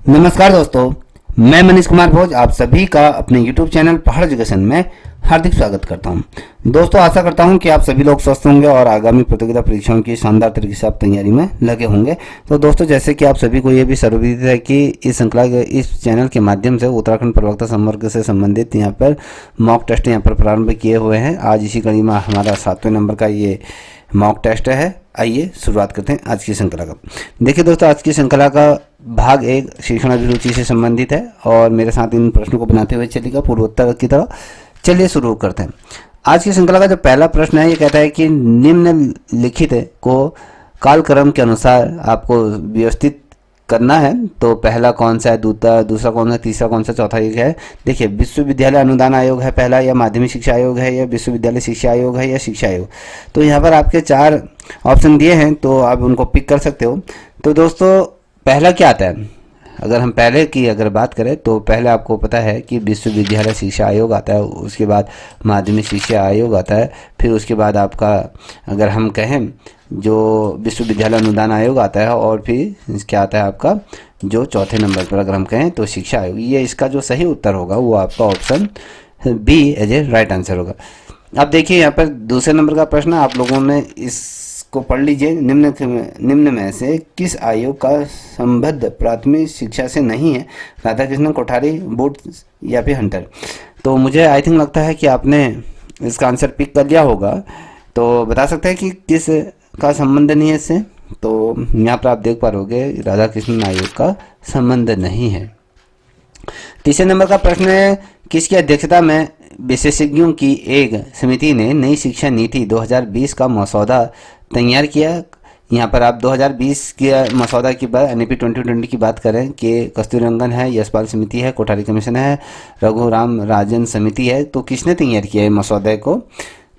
नमस्कार दोस्तों, मैं मनीष कुमार भोज आप सभी का अपने YouTube चैनल पहाड़ एजुकेशन में हार्दिक स्वागत करता हूं। दोस्तों, आशा करता हूं कि आप सभी लोग स्वस्थ होंगे और आगामी प्रतियोगिता परीक्षाओं की शानदार तरीके से आप तैयारी में लगे होंगे। तो दोस्तों, जैसे कि आप सभी को ये भी सर्वविदित है कि इस श्रृंखला के इस चैनल के माध्यम से उत्तराखंड प्रवक्ता संवर्ग से संबंधित यहाँ पर मॉक टेस्ट यहाँ पर प्रारंभ किए हुए हैं। आज इसी कड़ी में हमारा 7वें नंबर का ये मॉक टेस्ट है। आइए शुरुआत करते हैं आज की श्रृंखला का। देखिए दोस्तों, आज की श्रृंखला का भाग 1 शिक्षण अभिरुचि से संबंधित है और मेरे साथ इन प्रश्नों को बनाते हुए चलेगा पूर्वोत्तर की तरह। चलिए शुरू करते हैं। आज की श्रृंखला का जो पहला प्रश्न है ये कहता है कि निम्नलिखित को कालक्रम के अनुसार आपको व्यवस्थित करना है। तो पहला कौन सा है, दूसरा कौन सा, तीसरा कौन सा, चौथा एक है। देखिए, विश्वविद्यालय अनुदान आयोग है पहला, या माध्यमिक शिक्षा आयोग है, या विश्वविद्यालय शिक्षा आयोग है, या शिक्षा आयोग। तो यहाँ पर आपके 4 ऑप्शन दिए हैं, तो आप उनको पिक कर सकते हो। तो दोस्तों, पहला क्या आता है? अगर हम पहले की बात करें तो पहले आपको पता है कि विश्वविद्यालय शिक्षा आयोग आता है, उसके बाद माध्यमिक शिक्षा आयोग आता है, फिर उसके बाद आपका अगर हम कहें जो विश्वविद्यालय अनुदान आयोग आता है, और फिर क्या आता है आपका जो चौथे नंबर पर अगर हम कहें तो शिक्षा आयोग। ये इसका जो सही उत्तर होगा वो आपका option B as a right answer होगा। अब देखिए, यहाँ पर दूसरे नंबर का प्रश्न आप लोगों ने इसको पढ़ लीजिए। निम्न में से किस आयोग का संबद्ध प्राथमिक शिक्षा से नहीं है? राधाकृष्णन, कोठारी, बूट या फिर हंटर। तो मुझे आई थिंक लगता है कि आपने इसका आंसर पिक कर लिया होगा। तो बता सकते हैं कि किस का संबंध नहीं है इससे। तो यहाँ पर आप देख पा रहोगे राधाकृष्णन आयोग का संबंध नहीं है। तीसरे नंबर का प्रश्न है, किसकी अध्यक्षता में विशेषज्ञों की एक समिति ने नई शिक्षा नीति 2020 का मसौदा तैयार किया? यहाँ पर आप 2020 के मसौदा की बात NEP 2020 की बात करें कि कस्तूररंगन है, यशपाल समिति है, कोठारी कमीशन है, रघुराम राजन समिति है। तो किसने तैयार किया है मसौदे को?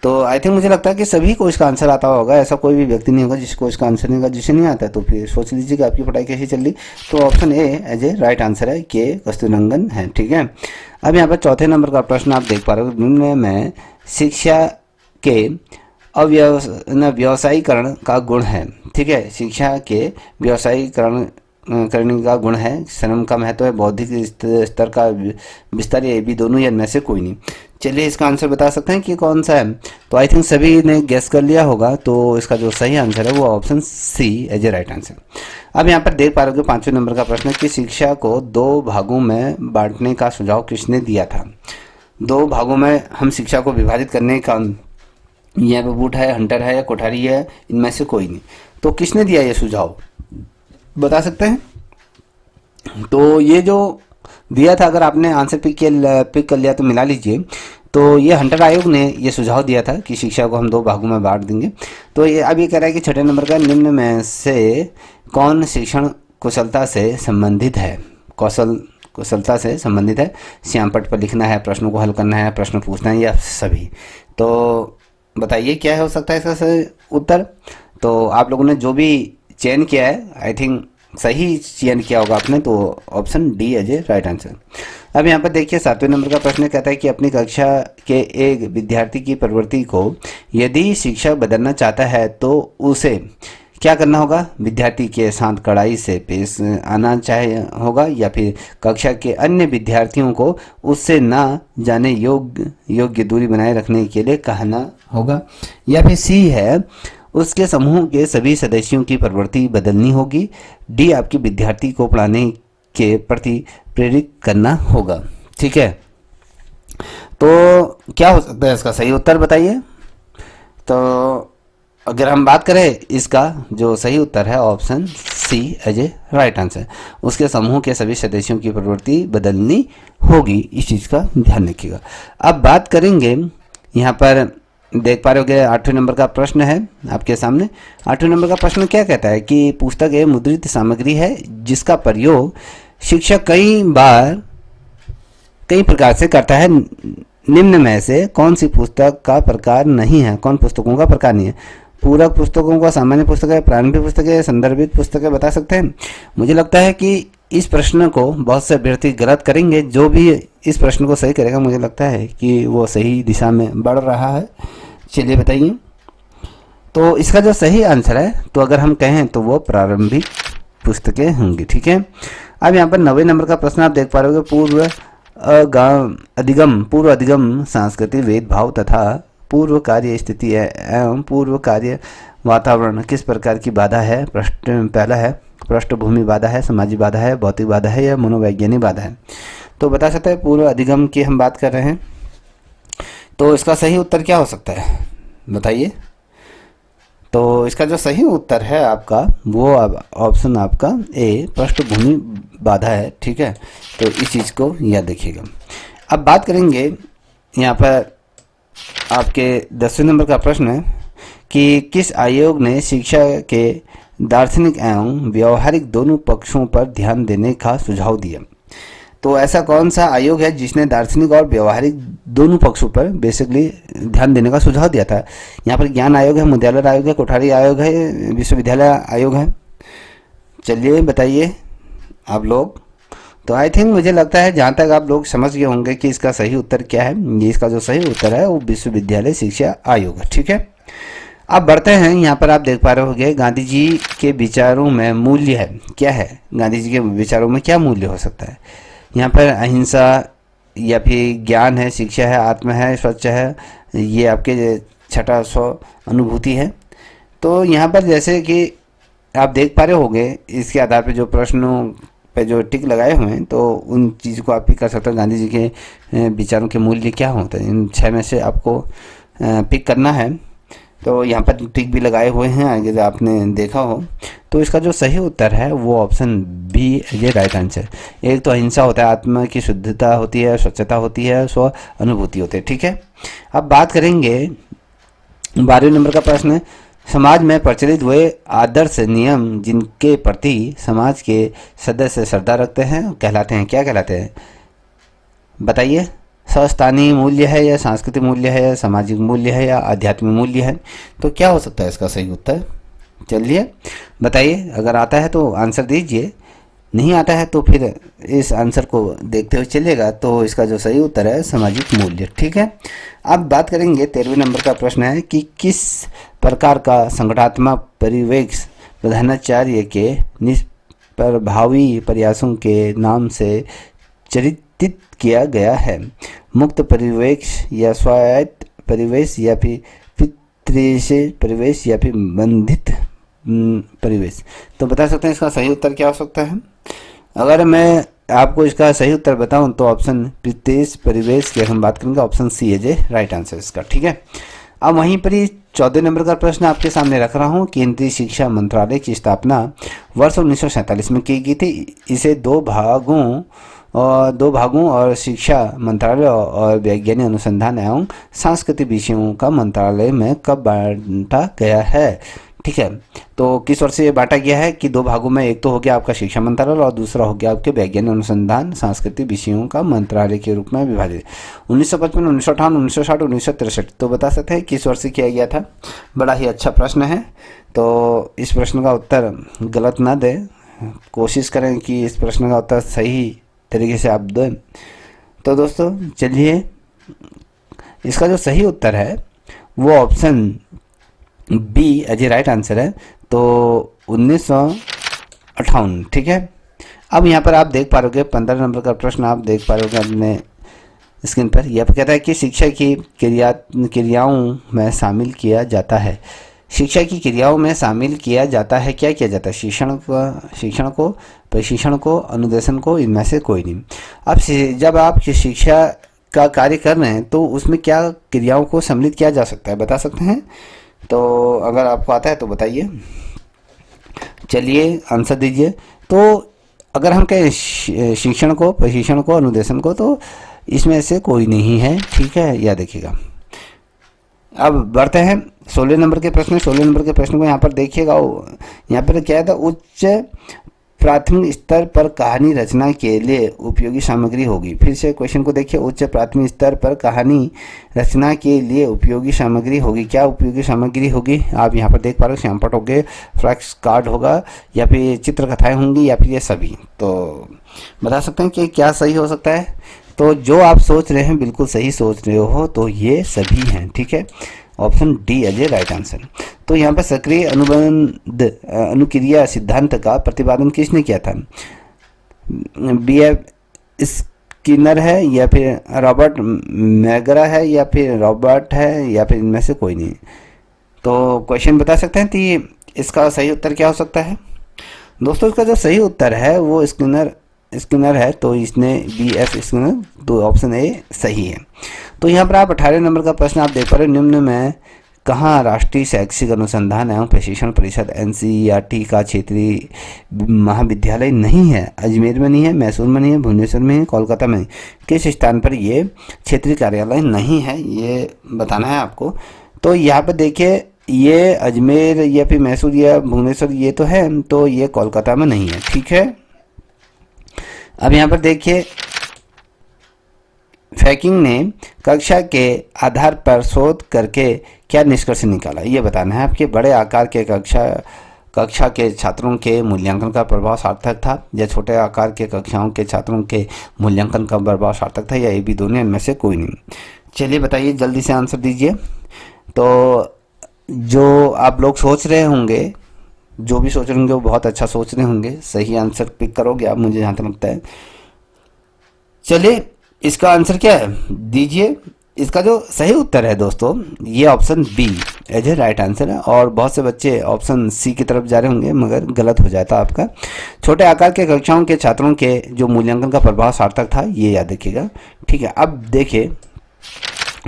तो आई थिंक मुझे लगता है कि सभी को इसका आंसर आता होगा। ऐसा कोई भी व्यक्ति नहीं होगा जिसको इसका आंसर नहीं होगा। जिसे नहीं आता है तो फिर सोच लीजिए कि आपकी पढ़ाई कैसी चल रही। तो option A as a right answer है कि कस्तूररंगन है। ठीक है। अब यहाँ पर चौथे नंबर का प्रश्न आप देख पा रहे हो, निम्न में शिक्षा के व्यवसायीकरण का गुण है। ठीक है, शिक्षा के व्यवसायीकरण करने का गुण है, श्रम का महत्व है, बौद्धिक स्तर का विस्तार, ये भी दोनों या इनमें से कोई नहीं। चलिए इसका आंसर बता सकते हैं कि कौन सा है? तो आई थिंक सभी ने गेस कर लिया होगा। तो इसका जो सही आंसर है वो option C as a right answer. अब यहाँ पर देख पा रहे हो 5वें नंबर का प्रश्न है कि शिक्षा को 2 भागों में बांटने का सुझाव किसने दिया था? 2 भागों में हम शिक्षा को विभाजित करने का, यहाँ पे बूट है, हंटर है या कोठारी है, इनमें से कोई नहीं। तो किसने दिया ये सुझाव, बता सकते हैं? तो ये जो दिया था, अगर आपने आंसर पिक कर लिया तो मिला लीजिए। तो ये हंटर आयोग ने ये सुझाव दिया था कि शिक्षा को हम 2 भागों में बांट देंगे। तो ये अब ये कह रहा है कि 6ठे नंबर का, निम्न में से कौन शिक्षण कुशलता से संबंधित है? कुशलता से संबंधित है। श्यामपट्ट पर लिखना है, प्रश्नों को हल करना है, प्रश्न पूछना है, या सभी। तो बताइए क्या हो सकता है इसका सही उत्तर। तो आप लोगों ने जो भी चयन किया है आई थिंक सही चयन किया होगा आपने। तो option D as a right answer. अब यहाँ पर देखिए 7वें नंबर का प्रश्न कहता है कि अपनी कक्षा के एक विद्यार्थी की प्रवृत्ति को यदि शिक्षक बदलना चाहता है तो उसे क्या करना होगा? विद्यार्थी के साथ कड़ाई से पेश आना चाहिए होगा, या फिर कक्षा के अन्य विद्यार्थियों को उससे ना जाने योग्य दूरी बनाए रखने के लिए कहना होगा, या फिर सी है उसके समूह के सभी सदस्यों की प्रवृत्ति बदलनी होगी, डी आपके विद्यार्थी को पढ़ाने के प्रति प्रेरित करना होगा। ठीक है, तो क्या हो सकता है इसका सही उत्तर बताइए। तो अगर हम बात करें इसका जो सही उत्तर है option C as a right answer, उसके समूह के सभी सदस्यों की प्रवृत्ति बदलनी होगी। इस चीज़ का ध्यान रखिएगा। अब बात करेंगे, यहाँ पर देख पा रहे होगे 8वें नंबर का प्रश्न है आपके सामने। 8वें नंबर का प्रश्न क्या कहता है कि पुस्तक एक मुद्रित सामग्री है जिसका प्रयोग शिक्षक कई प्रकार से करता है। निम्न में से कौन सी पुस्तक का प्रकार नहीं है? कौन पुस्तकों का प्रकार नहीं है? पूरक पुस्तकों का, सामान्य पुस्तक है, प्रारंभिक पुस्तक है, संदर्भित पुस्तक है, बता सकते हैं? मुझे लगता है कि इस प्रश्न को बहुत से अभ्यर्थी गलत करेंगे। जो भी इस प्रश्न को सही करेगा मुझे लगता है कि वो सही दिशा में बढ़ रहा है। चलिए बताइए। तो इसका जो सही आंसर है, तो अगर हम कहें तो वो प्रारंभिक पुस्तकें होंगी। ठीक है। अब यहाँ पर 90 नंबर का प्रश्न आप देख पा रहे हो, पूर्व अधिगम सांस्कृतिक भेदभाव तथा पूर्व कार्य स्थिति एवं पूर्व कार्य वातावरण किस प्रकार की बाधा है। प्रश्न पहला है पृष्ठभूमि बाधा है, सामाजिक बाधा है, भौतिक बाधा है या मनोवैज्ञानिक बाधा है। तो बता सकते हैं पूर्व अधिगम की हम बात कर रहे हैं, तो इसका सही उत्तर क्या हो सकता है बताइए। तो इसका जो सही उत्तर है आपका वो ऑप्शन आपका ए पृष्ठभूमि बाधा है, ठीक है। तो इस चीज़ को याद रखिएगा। अब बात करेंगे यहाँ पर आपके 10वें नंबर का प्रश्न है कि किस आयोग ने शिक्षा के दार्शनिक एवं व्यवहारिक दोनों पक्षों पर ध्यान देने का सुझाव दिया। तो ऐसा कौन सा आयोग है जिसने दार्शनिक और व्यवहारिक दोनों पक्षों पर बेसिकली ध्यान देने का सुझाव दिया था। यहाँ पर ज्ञान आयोग है, मुद्यालय आयोग है, कोठारी आयोग है, विश्वविद्यालय आयोग है। चलिए बताइए आप लोग। तो आई थिंक मुझे लगता है जहाँ तक आप लोग समझ गए होंगे कि इसका सही उत्तर क्या है। ये इसका जो सही उत्तर है वो विश्वविद्यालय शिक्षा आयोग है, ठीक है। अब बढ़ते हैं, यहाँ पर आप देख पा रहे होंगे गांधी जी के विचारों में मूल्य है, क्या है गांधी जी के विचारों में क्या मूल्य हो सकता है। यहाँ पर अहिंसा या फिर ज्ञान है, शिक्षा है, आत्मा है, स्वच्छ है, ये आपके छठा स्व अनुभूति है। तो यहाँ पर जैसे कि आप देख पा रहे होंगे इसके आधार पर जो प्रश्नों पे जो टिक लगाए हुए हैं, तो उन चीज़ को आप पिक कर सकते हैं। गांधी जी के विचारों के मूल्य क्या होते हैं, इन 6 में से आपको पिक करना है। तो यहाँ पर टिक भी लगाए हुए हैं, अगर आपने देखा हो। तो इसका जो सही उत्तर है वो ऑप्शन बी ये राइट आंसर। एक तो अहिंसा होता है, आत्मा की शुद्धता होती है, स्वच्छता होती है, स्व अनुभूति होती है, ठीक है। अब बात करेंगे 12वें नंबर का प्रश्न है समाज में प्रचलित हुए आदर्श नियम जिनके प्रति समाज के सदस्य श्रद्धा रखते हैं कहलाते हैं, क्या कहलाते हैं बताइए। स्थानीय मूल्य है या सांस्कृतिक मूल्य है या सामाजिक मूल्य है या आध्यात्मिक मूल्य है। तो क्या हो सकता है इसका सही उत्तर, चलिए बताइए। अगर आता है तो आंसर दीजिए, नहीं आता है तो फिर इस आंसर को देखते हुए चलिएगा। तो इसका जो सही उत्तर है सामाजिक मूल्य, ठीक है। अब बात करेंगे 13वें नंबर का प्रश्न है कि किस प्रकार का संगठनात्मक परिवेश प्रधानाचार्य के निष्प्रभावी प्रयासों के नाम से चित्रित किया गया है। मुक्त परिवेश या स्वायत्त परिवेश या फिर पितृशय परिवेश या फिर बंधित परिवेश। तो बता सकते हैं इसका सही उत्तर क्या हो सकता है। अगर मैं आपको इसका सही उत्तर बताऊं तो ऑप्शन पितृशय परिवेश की हम बात करेंगे, ऑप्शन सी है जे राइट आंसर इसका, ठीक है। अब वहीं पर ही 14 नंबर का प्रश्न आपके सामने रख रहा हूँ। केंद्रीय शिक्षा मंत्रालय की स्थापना वर्ष 1947 में की गई थी। इसे दो भागों और शिक्षा मंत्रालय और वैज्ञानिक अनुसंधान एवं सांस्कृतिक विषयों का मंत्रालय में कब बांटा गया है, ठीक है। तो किस वर्ष से ये बांटा गया है कि 2 भागों में, एक तो हो गया आपका शिक्षा मंत्रालय और दूसरा हो गया आपके वैज्ञानिक अनुसंधान सांस्कृतिक विषयों का मंत्रालय के रूप में विभाजित। 1955, 1958, 1960, 1963। तो बता सकते हैं किस वर्ष से किया गया था। बड़ा ही अच्छा प्रश्न है, तो इस प्रश्न का उत्तर गलत ना दें, कोशिश करें कि इस प्रश्न का उत्तर सही तरीके से आप दें। तो दोस्तों चलिए, इसका जो सही उत्तर है वो option B as a right answer है। तो 1958, ठीक है। अब यहाँ पर आप देख पा रहे हो 15 नंबर का प्रश्न आप देख पा रहे हो अपने स्क्रीन पर। यह कहता है कि शिक्षा की क्रियाओं में शामिल किया जाता है। शिक्षा की क्रियाओं में शामिल किया जाता है, क्या किया जाता है। शिक्षण को, प्रशिक्षण को, अनुदेशन को, इनमें से कोई नहीं। अब जब आप शिक्षा का कार्य कर रहे हैं तो उसमें क्या क्रियाओं को सम्मिलित किया जा सकता है, बता सकते हैं। तो अगर आपको आता है तो बताइए, चलिए आंसर दीजिए। तो अगर हम कहें शिक्षण को, प्रशिक्षण को, अनुदेशन को, तो इसमें से कोई नहीं है, ठीक है, याद रखिएगा। अब बढ़ते हैं 16 नंबर के प्रश्न। 16 नंबर के प्रश्न को यहाँ पर देखिएगा। यहाँ पर क्या था, उच्च प्राथमिक स्तर पर कहानी रचना के लिए उपयोगी सामग्री होगी। फिर से क्वेश्चन को देखिए, उच्च प्राथमिक स्तर पर कहानी रचना के लिए उपयोगी सामग्री होगी। क्या उपयोगी सामग्री होगी आप यहाँ पर देख पा रहे हो। श्यामपट हो गए, फ्लैक्स कार्ड होगा, या फिर चित्रकथाएं होंगी, या फिर ये सभी। तो बता सकते हैं कि क्या सही हो सकता है। तो जो आप सोच रहे हैं बिल्कुल सही सोच रहे हो, तो ये सभी हैं, ठीक है। Option D as a right answer. तो यहाँ पर सक्रिय अनुबंध अनुक्रिया सिद्धांत का प्रतिपादन किसने किया था। BF स्किनर है, या फिर रॉबर्ट मैगरा है, या फिर रॉबर्ट है, या फिर इनमें से कोई नहीं। तो क्वेश्चन बता सकते हैं कि इसका सही उत्तर क्या हो सकता है? दोस्तों इसका जो सही उत्तर है वो स्किनर है, तो इसने BF स्किनर, तो ऑप्शन ए सही है। तो यहाँ पर आप 18 नंबर का प्रश्न आप देख पा रहे हो, निम्न में कहाँ राष्ट्रीय शैक्षिक अनुसंधान एवं प्रशिक्षण परिषद NCERT का क्षेत्रीय महाविद्यालय नहीं है? अजमेर में नहीं है, मैसूर में नहीं है, भुवनेश्वर में है, कोलकाता में, किस स्थान पर ये क्षेत्रीय कार्यालय नहीं है, ये बताना है आपको। तो यहाँ पर देखिए, ये अजमेर या फिर मैसूर या भुवनेश्वर ये तो है, तो ये कोलकाता में नहीं है, ठीक है। अब यहाँ पर देखिए, फैकिंग ने कक्षा के आधार पर शोध करके क्या निष्कर्ष निकाला, ये बताना है आपके। बड़े आकार के कक्षा के छात्रों के मूल्यांकन का प्रभाव सार्थक था, या छोटे आकार के कक्षाओं के छात्रों के मूल्यांकन का प्रभाव सार्थक था, या ये भी दोनों, इनमें से कोई नहीं। चलिए बताइए, जल्दी से आंसर दीजिए। तो जो आप लोग सोच रहे होंगे, जो भी सोच रहे होंगे वो बहुत अच्छा सोच रहे होंगे, सही आंसर पिक करोगे आप, मुझे जहाँ तक लगता है। चलिए इसका आंसर क्या है दीजिए। इसका जो सही उत्तर है दोस्तों, ये option B as a right answer है। और बहुत से बच्चे ऑप्शन सी की तरफ जा रहे होंगे, मगर गलत हो जाता आपका। छोटे आकार के कक्षाओं के छात्रों के जो मूल्यांकन का प्रभाव सार्थक था, ये याद रखिएगा, ठीक है। अब देखिए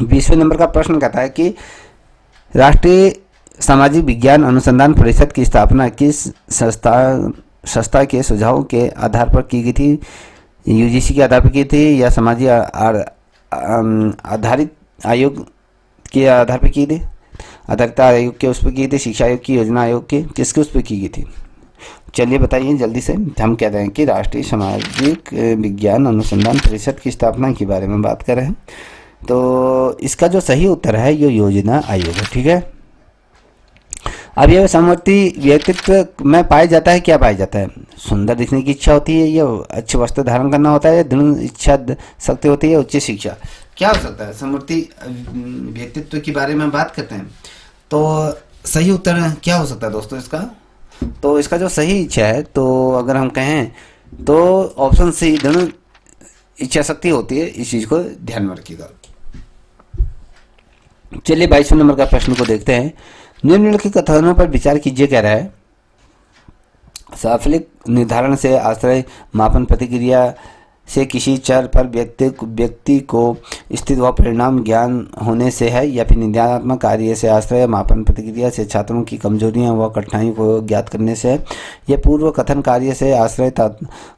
20वें नंबर का प्रश्न कहता है कि राष्ट्रीय सामाजिक विज्ञान अनुसंधान परिषद की स्थापना किस संस्था के सुझाव के आधार पर की गई थी? UGC के आधार पर की थी, या सामाजिक आधारित आयोग के आधार पर की थी, आधारिता आयोग के उस पर की थी, शिक्षा आयोग की, योजना आयोग के, किसके उस पर की गई थी? चलिए बताइए जल्दी से। हम कहते हैं कि राष्ट्रीय सामाजिक विज्ञान अनुसंधान परिषद की स्थापना के बारे में बात कर रहे हैं, तो इसका जो सही उत्तर है ये योजना आयोग है, ठीक है। अब यह समवर्ती व्यक्तित्व में पाया जाता है, क्या पाया जाता है? सुंदर दिखने की इच्छा होती है, या अच्छे वस्त्र धारण करना होता है, या दृढ़ इच्छा शक्ति होती है, उच्च शिक्षा, क्या हो सकता है? समवर्ती व्यक्तित्व के बारे में बात करते हैं, तो सही उत्तर क्या हो सकता है दोस्तों इसका? तो इसका जो सही इच्छा है, तो अगर हम कहें तो ऑप्शन सी, दृढ़ इच्छा शक्ति होती है। इस चीज को ध्यान में रखिएगा। चलिए 22वें नंबर का प्रश्न को देखते हैं। निम्नलिखित कथनों पर विचार कीजिए, कह रहा है साफल्य निर्धारण से आश्रय मापन प्रतिक्रिया से किसी चर पर व्यक्ति को स्थित व परिणाम ज्ञान होने से है, या फिर निदानात्मक कार्य से आश्रय मापन प्रतिक्रिया से छात्रों की कमजोरियां व कठिनाई को ज्ञात करने से है, यह पूर्व कथन कार्य से आश्रय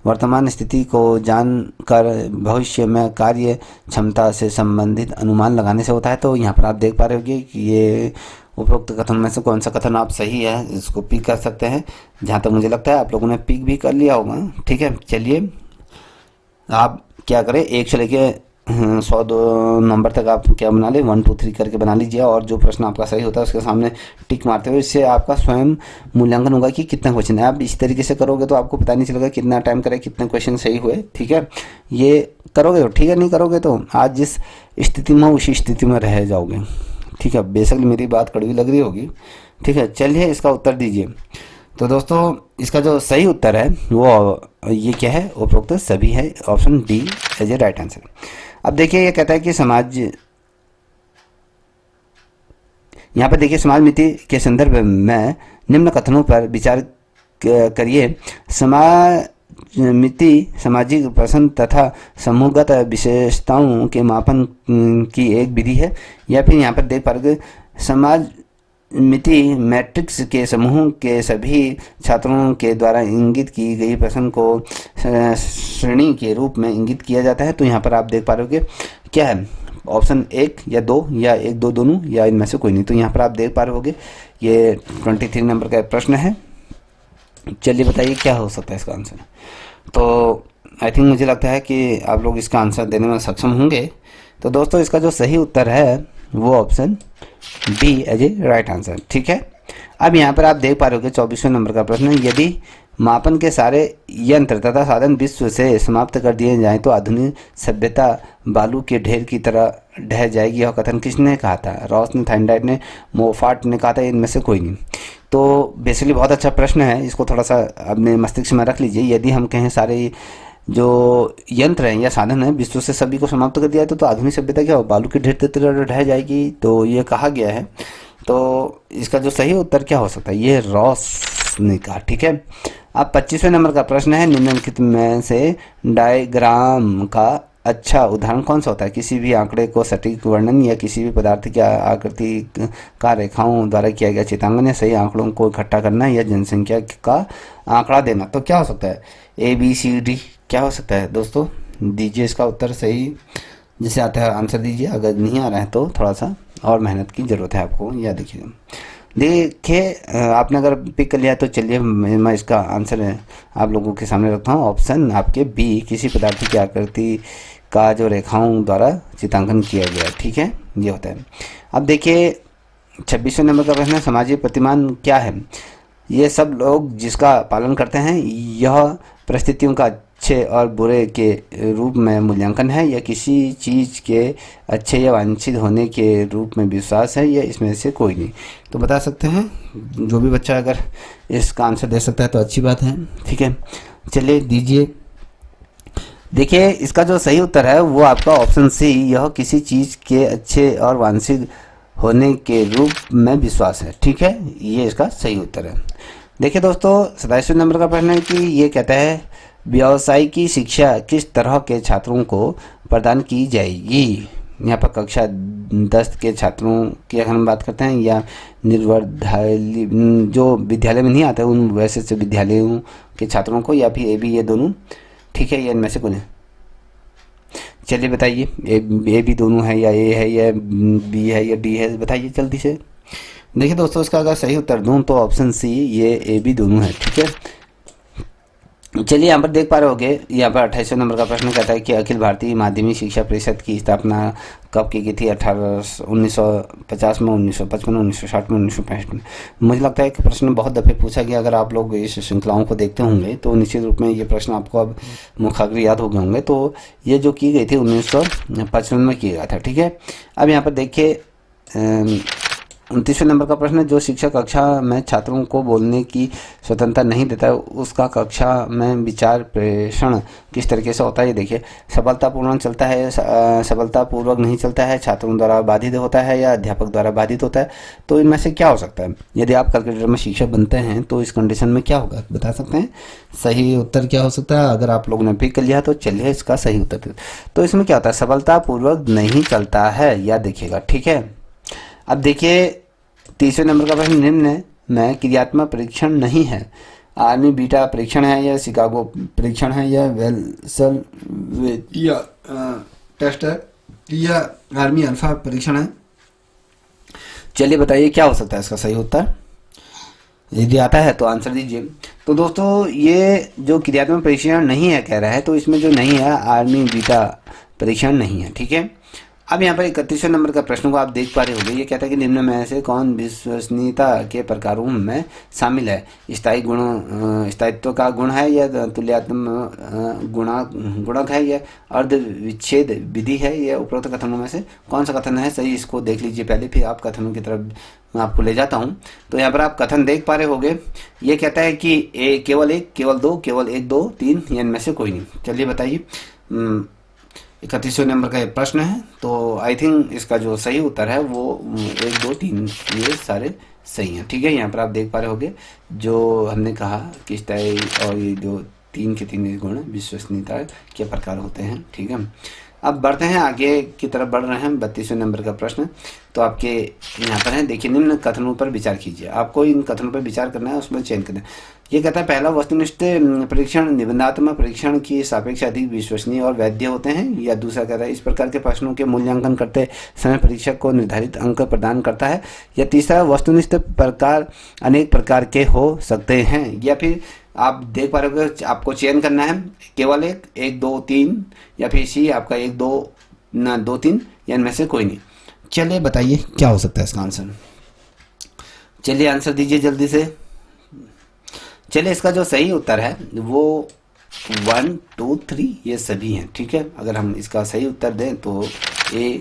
वर्तमान स्थिति को जानकर भविष्य में कार्य क्षमता से संबंधित अनुमान लगाने से होता है। तो यहाँ पर आप देख पा रहे होंगे कि ये उपरोक्त कथन में से कौन सा कथन आप सही है, इसको पिक कर सकते हैं। जहाँ तक मुझे लगता है आप लोगों ने पिक भी कर लिया होगा, ठीक है। चलिए आप क्या करें, 1 से लेके 100 नंबर तक आप क्या बना ले, 1 2 3 करके बना लीजिए, और जो प्रश्न आपका सही होता है उसके सामने टिक मारते हुए, इससे आपका स्वयं मूल्यांकन होगा कि कितना क्वेश्चन है। आप इस तरीके से करोगे तो आपको पता नहीं चलेगा कितना टाइम करे, कितने क्वेश्चन सही हुए, ठीक है। ये करोगे तो ठीक है, नहीं करोगे तो आज जिस स्थिति में उसी स्थिति में रह जाओगे, ठीक है। बेशक मेरी बात कड़वी लग रही होगी, ठीक है। चलिए इसका उत्तर दीजिए। तो दोस्तों इसका जो सही उत्तर है वो ये क्या है, उपरोक्त सभी है, option D as a right answer. अब देखिए ये कहता है कि समाज, यहाँ पर देखिए समाज मिति के संदर्भ में निम्न कथनों पर विचार करिए। समाज मिति सामाजिक प्रसन्न तथा समूहगत विशेषताओं के मापन की एक विधि है, या फिर यहाँ पर देख पा रहे समाज मिति मैट्रिक्स के समूह के सभी छात्रों के द्वारा इंगित की गई प्रश्न को श्रेणी के रूप में इंगित किया जाता है। तो यहाँ पर आप देख पा रहे हो कि क्या है, ऑप्शन 1 या 2 या 1 2 दोनों, या इनमें से कोई नहीं। तो यहाँ पर आप देख पा रहे होगे ये 23 नंबर का प्रश्न है। चलिए बताइए क्या हो सकता है इसका आंसर। तो आई थिंक मुझे लगता है कि आप लोग इसका आंसर देने में सक्षम होंगे। तो दोस्तों इसका जो सही उत्तर है वो option B as a right answer, ठीक है। अब यहाँ पर आप देख पा रहे हो 24वें नंबर का प्रश्न है, यदि मापन के सारे यंत्र तथा साधन विश्व से समाप्त कर दिए जाएं तो आधुनिक सभ्यता बालू के ढेर की तरह ढह जाएगी। यह कथन किसने कहा था? रॉस ने, थाइंडाइट ने, मोफाट ने कहा था, इनमें से कोई नहीं। तो बेसिकली बहुत अच्छा प्रश्न है, इसको थोड़ा सा अपने मस्तिष्क में रख लीजिए। यदि हम कहें सारे जो यंत्र हैं या साधन है विश्व से सभी को समाप्त कर दिया है तो आधुनिक सभ्यता क्या हो, बालू की ढेर ढह जाएगी, तो ये कहा गया है। तो इसका जो सही उत्तर क्या हो सकता है, ये रोशनी का। ठीक है, अब 25वें नंबर का प्रश्न है, निम्नलिखित में से डायग्राम का अच्छा उदाहरण कौन सा होता है। किसी भी आंकड़े को सटीक वर्णन या किसी भी पदार्थ की आकृति का रेखाओं द्वारा किया गया चित्रांकन या सही आंकड़ों को इकट्ठा करना या जनसंख्या का आंकड़ा देना। तो क्या हो सकता है, ए बी सी डी क्या हो सकता है दोस्तों, दीजिए इसका उत्तर सही जिसे आता है आंसर दीजिए। अगर नहीं आ रहा है तो थोड़ा सा और मेहनत की ज़रूरत है आपको। या देखिए आपने अगर पिक कर लिया तो चलिए मैं इसका आंसर आप लोगों के सामने रखता हूँ। ऑप्शन आपके बी, किसी पदार्थ की आकृति का जो रेखाओं द्वारा चित्रांकन किया गया। ठीक है, ये होता है। अब देखिए 26वें नंबर का प्रश्न है, सामाजिक प्रतिमान क्या है। ये सब लोग जिसका पालन करते हैं, यह परिस्थितियों का अच्छे और बुरे के रूप में मूल्यांकन है या किसी चीज़ के अच्छे या वांछित होने के रूप में विश्वास है या इसमें से कोई नहीं। तो बता सकते हैं, जो भी बच्चा अगर इसका आंसर दे सकता है तो अच्छी बात है। ठीक है, चलिए दीजिए। देखिए इसका जो सही उत्तर है वो आपका ऑप्शन सी, यह किसी चीज़ के अच्छे और वांछित होने के रूप में विश्वास है। ठीक है, ये इसका सही उत्तर है। देखिए दोस्तों 27वें नंबर का प्रश्न है कि ये कहता है व्यावसायिकी शिक्षा किस तरह के छात्रों को प्रदान की जाएगी। यहाँ पर कक्षा 10 के छात्रों की अगर हम बात करते हैं या निर्वर्धाली जो विद्यालय में नहीं आते उन वैसे से विद्यालयों के छात्रों को, या फिर ए बी, ये दोनों। ठीक है, ये इनमें से कौन है, चलिए बताइए। ए बी दोनों है या ए है या बी है या डी है, बताइए जल्दी से। देखिए दोस्तों इसका अगर सही उत्तर दूं तो ऑप्शन सी, ये ए बी दोनों है। ठीक है, चलिए यहाँ पर देख पा रहे होंगे, यहाँ पर 28वें नंबर का प्रश्न कहता है कि अखिल भारतीय माध्यमिक शिक्षा परिषद की स्थापना कब की गई थी। 1950 में, 1955 में, 1960 में, 1965 में। मुझे लगता है कि प्रश्न बहुत दफ़े पूछा गया। अगर आप लोग इस श्रृंखलाओं को देखते होंगे तो निश्चित रूप में ये प्रश्न आपको अब मुखाग्र याद हो गए होंगे। तो ये जो की गई थी 1955 में किया गया था। ठीक है, अब यहाँ पर देखिए 29वें नंबर का प्रश्न है, जो शिक्षक कक्षा में छात्रों को बोलने की स्वतंत्रता नहीं देता उसका कक्षा में विचार प्रेषण किस तरीके से होता है। ये देखिए, सफलतापूर्वक चलता है, सफलतापूर्वक नहीं चलता है, छात्रों द्वारा बाधित होता है या अध्यापक द्वारा बाधित होता है। तो इनमें से क्या हो सकता है। यदि आप कैलकुलेटर में शिक्षक बनते हैं तो इस कंडीशन में क्या होगा बता सकते हैं, सही उत्तर क्या हो सकता है। अगर आप लोगों ने पिक कर लिया तो चलिए इसका सही उत्तर। तो इसमें क्या होता है, सफलतापूर्वक नहीं चलता है, याद देखिएगा। ठीक है, अब देखिए 30वें नंबर का प्रश्न, निम्न में क्रियात्मक परीक्षण नहीं है। आर्मी बीटा परीक्षण है या शिकागो परीक्षण है या वेल्सल या टेस्ट है या आर्मी अल्फा परीक्षण है। चलिए बताइए क्या हो सकता है इसका सही उत्तर। यदि आता है तो आंसर दीजिए। तो दोस्तों ये जो क्रियात्मक परीक्षण नहीं है कह रहा है, तो इसमें जो नहीं है आर्मी बीटा परीक्षण नहीं है। ठीक है, अब यहाँ पर 31वें नंबर का प्रश्न को आप देख पा रहे होंगे। ये कहता है कि निम्न में से कौन विश्वसनीयता के प्रकारों में शामिल है। स्थायी गुण, स्थायित्व का गुण है या तुल्यात्मक गुणक है या अर्ध विच्छेद विधि है या उपरोक्त कथनों में से कौन सा कथन है सही। इसको देख लीजिए पहले, फिर आप कथनों की तरफ मैं आपको ले जाता हूँ। तो यहाँ पर आप कथन देख पा रहे होंगे। ये कहता है कि केवल एक, केवल दो, केवल एक, दो, तीन या इनमें से कोई नहीं। चलिए बताइए। 31वें नंबर का ये प्रश्न है। तो आई थिंक इसका जो सही उत्तर है वो 1, 2, 3 ये सारे सही हैं। ठीक है, यहाँ पर आप देख पा रहे होंगे जो हमने कहा कि स्थायी और ये जो 3 के 3 गुण विश्वसनीयता के प्रकार होते हैं। ठीक है, अब बढ़ते हैं आगे की तरफ बढ़ रहे हैं। 32वें नंबर का प्रश्न तो आपके यहाँ पर है। देखिए, निम्न कथनों पर विचार कीजिए। आपको इन कथनों पर विचार करना है, उसमें चयन करना है। ये कहता है पहला, वस्तुनिष्ठ परीक्षण निबंधात्मक परीक्षण की सापेक्ष अधिक विश्वसनीय और वैध होते हैं। या दूसरा कहता है इस प्रकार के प्रश्नों के मूल्यांकन करते समय परीक्षक को निर्धारित अंक प्रदान करता है। या तीसरा, वस्तुनिष्ठ प्रकार अनेक प्रकार के हो सकते हैं। या फिर आप देख पा रहे हो आपको चयन करना है, केवल एक, 1, 2, 3 या फिर सी आपका 1, 2 ना 2, 3 या इनमें से कोई नहीं। चलिए बताइए क्या हो सकता है इसका आंसर। चलिए आंसर दीजिए जल्दी से। चलिए इसका जो सही उत्तर है वो 1, 2, 3 ये सभी हैं। ठीक है, अगर हम इसका सही उत्तर दें तो A,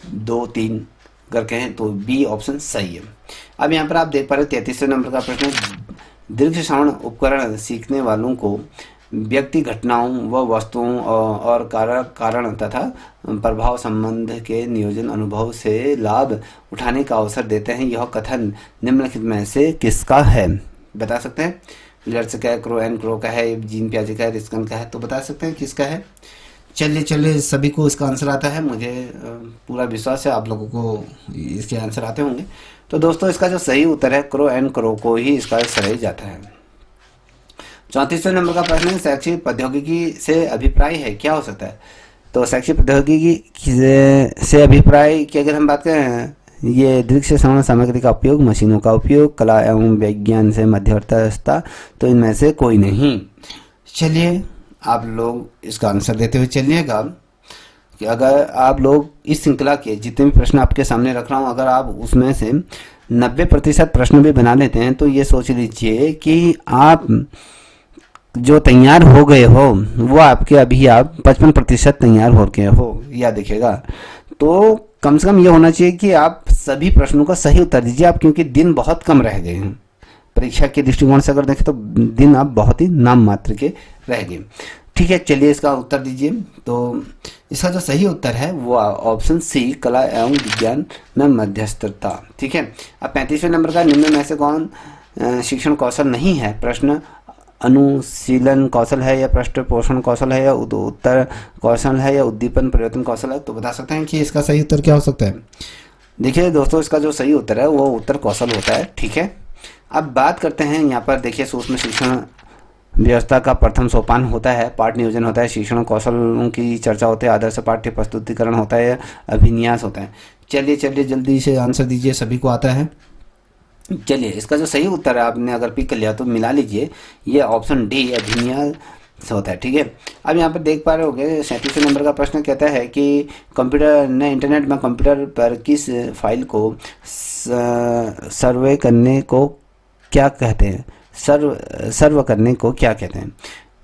2, 3 अगर कहें तो बी ऑप्शन सही है। अब यहाँ पर आप देख पा रहे 33वें नंबर का प्रश्न, दीर्घ श्रवण उपकरण सीखने वालों को व्यक्ति, घटनाओं व वस्तुओं और कारण तथा प्रभाव संबंध के नियोजन अनुभव से लाभ उठाने का अवसर देते हैं। यह कथन निम्नलिखित में से किसका है? बता सकते हैं? विलियर्स का है, क्रो एंड क्रो का है, जीन पियाजे का है, रिस्कन का है, तो बता सकते हैं किसका है? चलिए सभी को इसका आंसर आता है, मुझे पूरा विश्वास है आप लोगों को इसके आंसर आते होंगे। तो दोस्तों इसका जो सही उत्तर है क्रो एंड क्रो को ही इसका सही जाता है। 34वें नंबर का प्रश्न है, शैक्षिक प्रौद्योगिकी से अभिप्राय है, क्या हो सकता है? तो शैक्षिक प्रौद्योगिकी से अभिप्राय की अगर हम बात करें, ये दृश्य श्रवण सामग्री का उपयोग, मशीनों का उपयोग, कला एवं विज्ञान से मध्यस्थता, तो इनमें से कोई नहीं। चलिए आप लोग इसका आंसर देते हुए चलिएगा कि अगर आप लोग इस श्रृंखला के जितने भी प्रश्न आपके सामने रख रहा हूँ, अगर आप उसमें से 90% प्रश्न भी बना लेते हैं तो ये सोच लीजिए कि आप जो तैयार हो गए हो वो आपके अभी आप 55% तैयार हो गए हो, या दिखेगा। तो कम से कम ये होना चाहिए कि आप सभी प्रश्नों का सही उत्तर दीजिए आप, क्योंकि दिन बहुत कम रह गए हैं। परीक्षा के दृष्टिकोण से अगर देखें तो दिन आप बहुत ही नाम मात्र के रह गए। ठीक है, चलिए इसका उत्तर दीजिए। तो इसका जो सही उत्तर है वो ऑप्शन सी, कला एवं विज्ञान में मध्यस्थता। ठीक है। अब 35वें नंबर का, निम्न में से कौन शिक्षण कौशल नहीं है? प्रश्न अनुशीलन कौशल है, या पृष्ठ पोषण कौशल है, या उत्तर कौशल है, या उद्दीपन परिवर्तन कौशल है, तो बता सकते हैं कि इसका सही उत्तर क्या हो सकता है? देखिए दोस्तों इसका जो सही उत्तर है वो उत्तर कौशल होता है। ठीक है। अब बात करते हैं यहाँ पर, देखिए सूक्ष्म शिक्षण व्यवस्था का प्रथम सोपान होता है, पाठ नियोजन होता है, शिक्षण कौशलों की चर्चा होती है, आदर्श पाठ्य प्रस्तुतिकरण होता है, अभिन्यास होता है। चलिए जल्दी से आंसर दीजिए, सभी को आता है। चलिए इसका जो सही उत्तर है आपने अगर पिक कर लिया तो मिला लीजिए, ये ऑप्शन डी अभिन्यास होता है। ठीक है। अब यहाँ पर देख पा रहे होंगे 37वें नंबर का प्रश्न कहता है कि कंप्यूटर ने इंटरनेट में कंप्यूटर पर किस फाइल को सर्वे करने को क्या कहते हैं? सर्व करने को क्या कहते हैं?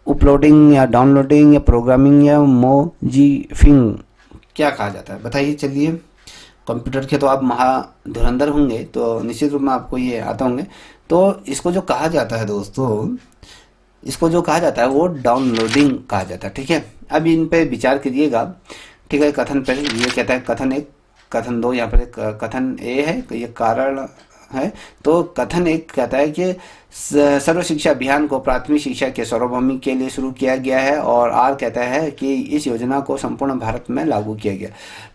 अपलोडिंग या डाउनलोडिंग या प्रोग्रामिंग या मोजीफिंग, क्या कहा जाता है? बताइए। चलिए कंप्यूटर के तो आप महाधुरंधर होंगे तो निश्चित रूप में आपको ये आता होंगे। तो इसको जो कहा जाता है दोस्तों, इसको जो कहा जाता है वो डाउनलोडिंग कहा जाता है। ठीक है। अब इन पे विचार करिएगा। ठीक है। कथन पर ये कहता है कथन 1, कथन 2, यहाँ पर कथन ए है, ये कारण है। तो कथन 1 कहता है कि सर्व शिक्षा अभियान को प्राथमिक शिक्षा के सार्वभौमिक के लिए शुरू किया गया है, और आर कहता है कि इस योजना को संपूर्ण भारत में लागू किया गया।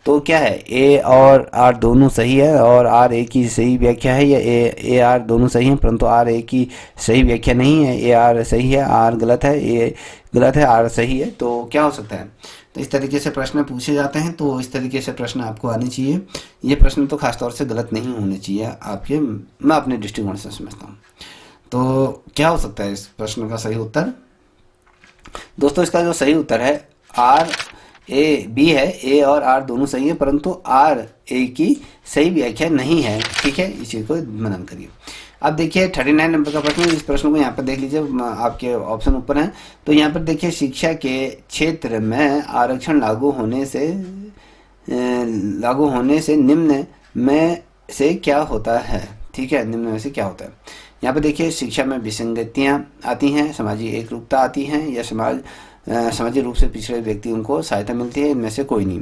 तो क्या है, ए और आर दोनों सही है, और आर ए की सही व्याख्या है, या ए आर दोनों सही हैं परंतु आर ए की सही व्याख्या नहीं है? ए आर सही है, आर गलत है, ए गलत है, आर सही है। तो क्या हो सकता है? तो इस तरीके से प्रश्न पूछे जाते हैं, तो इस तरीके से प्रश्न आपको आने चाहिए। ये प्रश्न तो खासतौर से गलत नहीं होने चाहिए आपके, मैं अपने दृष्टिकोण से समझता हूँ। तो क्या हो सकता है इस प्रश्न का सही उत्तर? दोस्तों इसका जो सही उत्तर है आर ए बी है। ए और आर दोनों सही है परंतु आर ए की सही व्याख्या नहीं है। ठीक है, इस चीज़ को मनन करिए। अब देखिए 39 नंबर का प्रश्न, इस प्रश्न को यहाँ पर देख लीजिए, आपके ऑप्शन ऊपर हैं। तो यहाँ पर देखिए शिक्षा के क्षेत्र में आरक्षण लागू होने से निम्न में से क्या होता है? ठीक है, निम्न में से क्या होता है? यहाँ पर देखिए शिक्षा में विसंगतियाँ आती हैं, सामाजिक एकरूपता आती हैं, या सामाजिक रूप से पिछड़े व्यक्तियों को सहायता मिलती है, इनमें से कोई नहीं।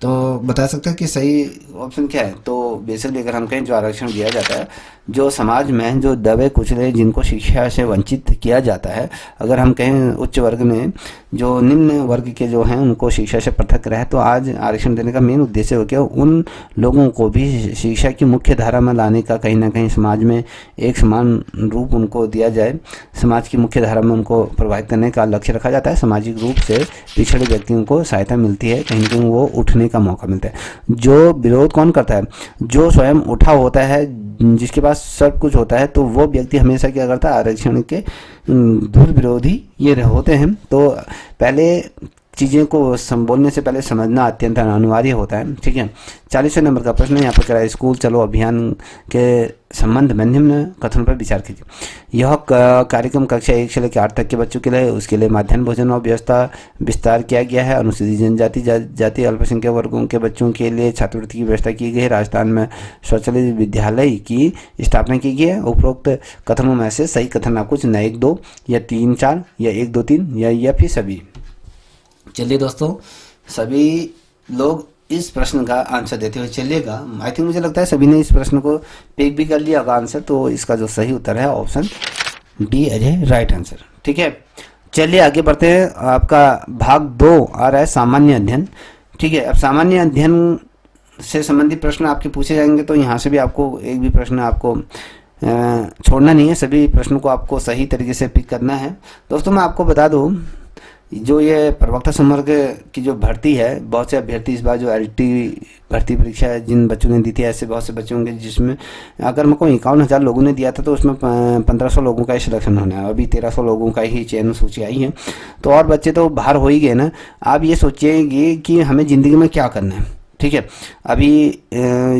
तो बता सकते हैं कि सही ऑप्शन क्या है? तो बेसिकली अगर हम कहें जो आरक्षण दिया जाता है, जो समाज में जो दबे कुचले जिनको शिक्षा से वंचित किया जाता है, अगर हम कहें उच्च वर्ग में जो निम्न वर्ग के जो हैं उनको शिक्षा से पृथक रहे, तो आज आरक्षण देने का मेन उद्देश्य हो गया उन लोगों को भी शिक्षा की मुख्य धारा में लाने का, कहीं ना कहीं समाज में एक समान रूप उनको दिया जाए, समाज की मुख्य धारा में उनको प्रभावित करने का लक्ष्य रखा जाता है। सामाजिक रूप से पिछड़े व्यक्तियों को सहायता मिलती है, कहीं ना कहीं वो उठने का मौका मिलता है। जो विरोध कौन करता है? जो स्वयं उठा होता है, जिसके पास सब कुछ होता है, तो वो व्यक्ति हमेशा क्या करता है? आरक्षण के धुर विरोधी ये होते हैं। तो पहले चीज़ें को बोलने से पहले समझना अत्यंत अनिवार्य होता है। ठीक है, 40वें नंबर का प्रश्न यहाँ पर करा, स्कूल चलो अभियान के संबंध में निम्न कथनों पर विचार कीजिए। यह कार्यक्रम कक्षा 1 से लेकर 8 तक के बच्चों के लिए, उसके लिए मध्याह्न भोजन और व्यवस्था विस्तार किया गया है। अनुसूचित जनजाति जाति अल्पसंख्यक वर्गों के बच्चों के लिए छात्रवृत्ति की व्यवस्था की गई है। राजस्थान में स्वचालित विद्यालय की स्थापना की गई है। उपरोक्त कथनों में से सही कथन आपको चुनना है, 1 2 या 3 4 या 1 2 3 या फिर सभी। चलिए दोस्तों, सभी लोग इस प्रश्न का आंसर देते हुए चलिएगा। आई थिंक मुझे लगता है सभी ने इस प्रश्न को पिक भी कर लिया होगा आंसर, तो इसका जो सही उत्तर है option D as a right answer. ठीक है, चलिए आगे बढ़ते हैं। आपका भाग 2 आ रहा है सामान्य अध्ययन। ठीक है, अब सामान्य अध्ययन से संबंधित प्रश्न आपके पूछे जाएंगे, तो यहाँ से भी आपको एक भी प्रश्न आपको छोड़ना नहीं है, सभी प्रश्नों को आपको सही तरीके से पिक करना है। दोस्तों मैं आपको बता दूँ, जो ये प्रवक्ता संवर्ग की जो भर्ती है, बहुत से अभ्यर्थी इस बार जो LT भर्ती परीक्षा है जिन बच्चों ने दी थी, ऐसे बहुत से बच्चे होंगे जिसमें अगर मेरे को 51,000 लोगों ने दिया था तो उसमें 1500 लोगों का ही सिलेक्शन होना है। अभी 1300 लोगों का ही चयन सूची आई है, तो और बच्चे तो बाहर हो ही गए ना। आप ये सोचिएगी कि हमें ज़िंदगी में क्या करना है। ठीक है, अभी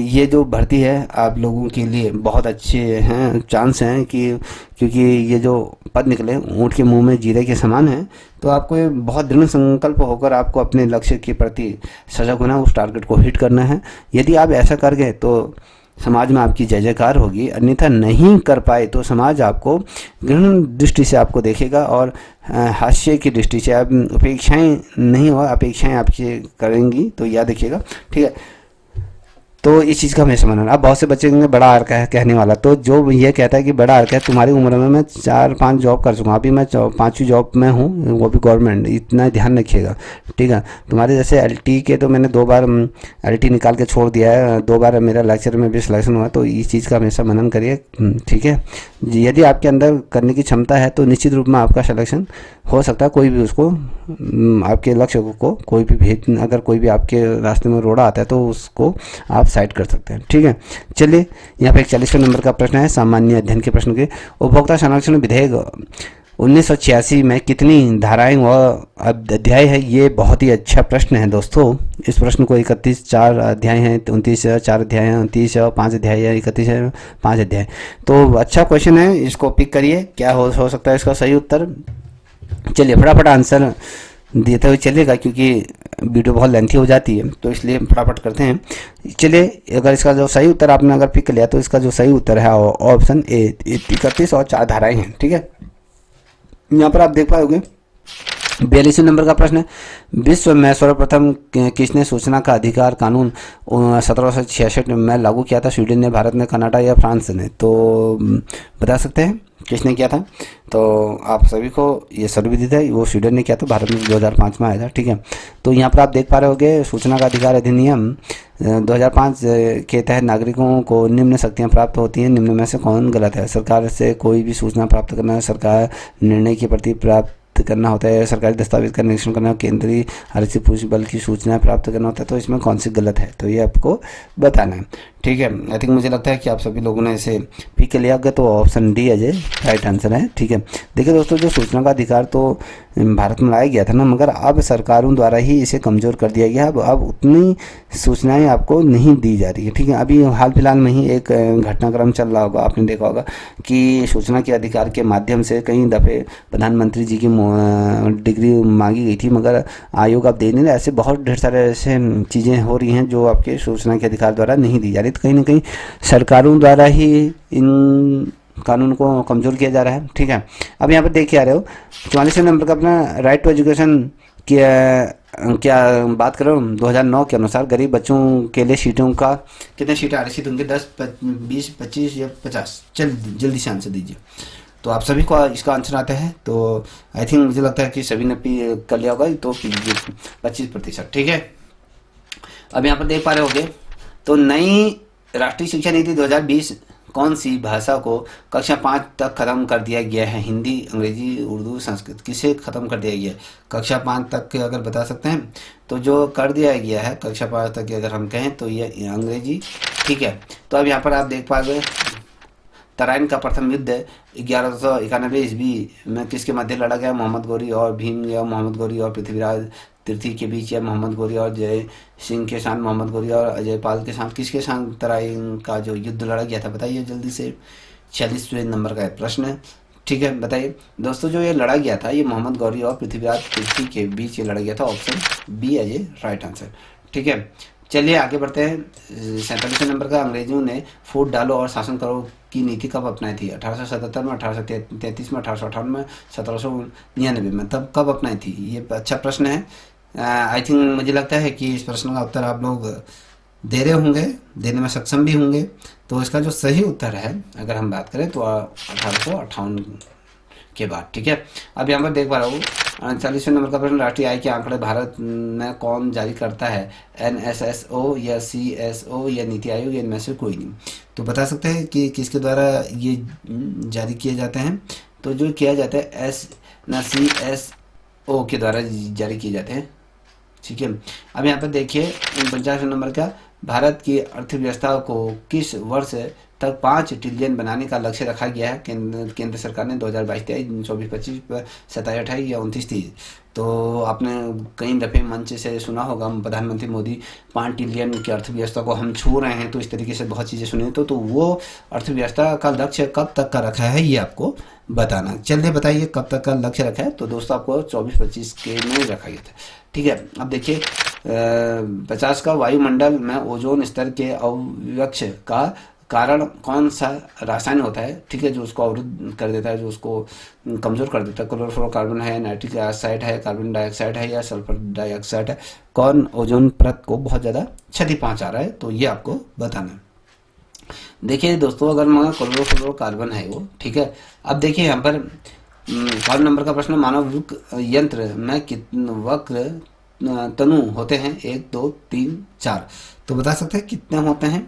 ये जो भर्ती है आप लोगों के लिए बहुत अच्छे हैं, चांस हैं कि क्योंकि ये जो पद निकले ऊँट के मुंह में जीरे के समान है, तो आपको ये बहुत दृढ़ संकल्प होकर आपको अपने लक्ष्य के प्रति सजग होना, उस टारगेट को हिट करना है। यदि आप ऐसा कर गए तो समाज में आपकी जय जयकार होगी, अन्यथा नहीं कर पाए तो समाज आपको घृण दृष्टि से आपको देखेगा और हास्य की दृष्टि से आप अपेक्षाएं नहीं हो, अपेक्षाएं आपकी करेंगी, तो याद रखिएगा। ठीक है, तो इस चीज़ का हमेशा मानना। अब बहुत से बच्चे कहेंगे बड़ा अर्क है कहने वाला, तो जो ये कहता है कि बड़ा अर्क है, तुम्हारी उम्र में मैं 4-5 जॉब कर चुका हूँ, अभी मैं 5वीं जॉब में हूँ, वो भी गवर्नमेंट, इतना ध्यान रखिएगा। ठीक है, तुम्हारे जैसे LT के तो मैंने 2 बार LT निकाल के छोड़ दिया है, 2 बार मेरा लेक्चर में भी सिलेक्शन हुआ, तो इस चीज़ का हमेशा मनन करिए। ठीक है, यदि आपके अंदर करने की क्षमता है तो निश्चित रूप में आपका सिलेक्शन हो सकता है। कोई भी उसको आपके लक्ष्य को कोई भी भेद, अगर कोई भी आपके रास्ते में रोड़ा आता है तो उसको आप साइड कर सकते हैं। ठीक है, चलिए यहाँ पे 41वें नंबर का प्रश्न है सामान्य अध्ययन के प्रश्न के। उपभोक्ता संरक्षण विधेयक 1986 में कितनी धाराएं व अध्याय है? ये बहुत ही अच्छा प्रश्न है दोस्तों। इस प्रश्न को 31 अध्याय हैं, 29 4 अध्याय हैं, 29 5 अध्याय है, 31 है 5 अध्याय। तो अच्छा क्वेश्चन है, इसको पिक करिए। क्या हो सकता है इसका सही उत्तर? चलिए फटाफट आंसर देते हुए चलेगा, क्योंकि वीडियो बहुत लेंथी हो जाती है, तो इसलिए फटाफट करते हैं। चलिए, अगर इसका जो सही उत्तर आपने अगर पिक कर लिया तो इसका जो सही उत्तर है ऑप्शन ए, 31 और 4 धाराएं हैं। ठीक है, यहाँ पर आप देख पाओगे 42वें नंबर का प्रश्न है, विश्व में सर्वप्रथम किसने सूचना का अधिकार कानून 1766 में लागू किया था? स्वीडन ने, भारत ने, कनाडा या फ्रांस ने? तो बता सकते हैं किसने किया था? तो आप सभी को ये सर्वविदित है, वो स्वीडन ने किया था, भारत में 2005 में आया था। ठीक है, तो यहाँ पर आप देख पा रहे होगे सूचना का अधिकार अधिनियम 2005 के तहत नागरिकों को निम्न शक्तियाँ प्राप्त होती हैं, निम्न में से कौन गलत है? सरकार से कोई भी सूचना प्राप्त करना है, सरकार निर्णय की प्रति प्राप्त करना होता है, सरकारी दस्तावेज का निरीक्षण करना, केंद्रीय आरक्षित पुलिस बल की सूचनाएं प्राप्त करना होता है, तो इसमें कौन सी गलत है? तो ये आपको बताना है। ठीक है, आई थिंक मुझे लगता है कि आप सभी लोगों ने इसे पिक लिया होगा, तो option D Ajay right answer है। ठीक है, देखिए दोस्तों, जो सूचना का अधिकार तो भारत में लाया गया था ना, मगर अब सरकारों द्वारा ही इसे कमज़ोर कर दिया गया। अब उतनी सूचनाएं आपको नहीं दी जा रही है। ठीक है, अभी हाल फिलहाल में ही एक घटनाक्रम चल रहा होगा, आपने देखा होगा कि सूचना के अधिकार के माध्यम से कई दफ़े प्रधानमंत्री जी की डिग्री मांगी गई थी, मगर आयोग आप दे नहीं रहे। ऐसे बहुत ढेर सारे ऐसे चीज़ें हो रही हैं जो आपके सूचना के अधिकार द्वारा नहीं दी जा रही, तो कहीं ना कहीं सरकारों द्वारा ही इन कानून को कमज़ोर किया जा रहा है। ठीक है, अब यहाँ पर देखिए आ रहे हो 44वें नंबर का अपना राइट टू एजुकेशन क्या बात करो 2009 के अनुसार गरीब बच्चों के लिए सीटों का कितने सीटें आरक्षित होंगे? 10 20 25 या 50? जल्दी से आंसर दीजिए। तो आप सभी को इसका आंसर आता है, तो आई थिंक मुझे लगता है कि सभी ने कर लिया होगा, तो 25%। ठीक है, अब यहाँ पर देख पा रहे होगे, तो नई राष्ट्रीय शिक्षा नीति 2020 कौन सी भाषा को कक्षा 5 तक खत्म कर दिया गया है? हिंदी, अंग्रेजी, उर्दू, संस्कृत, किसे खत्म कर दिया गया है? कक्षा 5 तक के अगर बता सकते हैं तो जो कर दिया गया है कक्षा 5 तक की अगर हम कहें तो ये अंग्रेजी। ठीक है, तो अब यहाँ पर आप देख पाओगे तराइन का प्रथम युद्ध 1191 ईस्वी में किसके मध्य लड़ा गया? मोहम्मद गौरी और भीम, या मोहम्मद गौरी और पृथ्वीराज तृतीय के बीच, या मोहम्मद गौरी और जय सिंह के साथ, मोहम्मद गौरी और अजय पाल के साथ, किसके साथ तराइन का जो युद्ध लड़ा गया था, बताइए जल्दी से। 46वें नंबर का ये प्रश्न है। ठीक है, बताइए दोस्तों, जो ये लड़ा गया था ये मोहम्मद गौरी और पृथ्वीराज तृतीय के बीच ये लड़ा गया था। Option B as a right answer. ठीक है, चलिए आगे बढ़ते हैं। 47वें नंबर का, अंग्रेजों ने फूट डालो और शासन करो की नीति कब अपनाई थी? 1877 में, 1833 में, 1858 में, 1799 में, तब कब अपनाई थी? ये अच्छा प्रश्न है। आई थिंक मुझे लगता है कि इस प्रश्न का उत्तर आप लोग दे रहे होंगे, देने में सक्षम भी होंगे। तो इसका जो सही उत्तर है अगर हम बात करें तो 1858 के बाद। ठीक है, अब यहाँ पर देख पा रहा हूँ 39वें नंबर का प्रश्न, राष्ट्रीय आय के आंकड़े भारत में कौन जारी करता है? NSSO या CSO या नीति आयोग या इनमें से कोई नहीं। तो बता सकते हैं कि किसके द्वारा ये जारी किए जाते हैं? तो जो किया जाता है CSO के द्वारा जारी किए जाते हैं। ठीक है, अब यहाँ पर देखिए 49वें नंबर का, भारत की अर्थव्यवस्था को किस वर्ष तक 5 ट्रिलियन बनाने का लक्ष्य रखा गया है? केंद्र सरकार ने 2022-23, 24-25, 27-28 या 29-30। तो आपने कई दफ़े मंच से सुना होगा, प्रधानमंत्री मोदी 5 ट्रिलियन की अर्थव्यवस्था को हम छू रहे हैं, तो इस तरीके से बहुत चीज़ें सुनी। तो वो अर्थव्यवस्था का लक्ष्य कब तक का रखा है ये आपको बताना। चलिए बताइए कब तक का लक्ष्य रखा है? तो दोस्तों आपको 24-25 के में रखा गया था। ठीक है, अब देखिए 50 का, वायुमंडल में ओजोन स्तर के अवक्षय का कारण कौन सा रासायन होता है? ठीक है, जो उसको अवरुद्ध कर देता है, जो उसको कमज़ोर कर देता है? क्लोरोफ्लोरोकार्बन है, नाइट्रिक ऑक्साइड है, कार्बन डाइऑक्साइड है, या सल्फर डाइऑक्साइड है? कौन ओजोन परत को बहुत ज़्यादा क्षति पहुंचा रहा है? तो ये आपको बताना है। देखिए दोस्तों, अगर मैं क्लोरोफ्लोरोकार्बन है वो, ठीक है। अब देखिए यहाँ पर 5 नंबर का प्रश्न, मानव यंत्र में कितने वक्र तनु होते हैं? 1, 2, 3, 4। तो बता सकते हैं कितने होते हैं?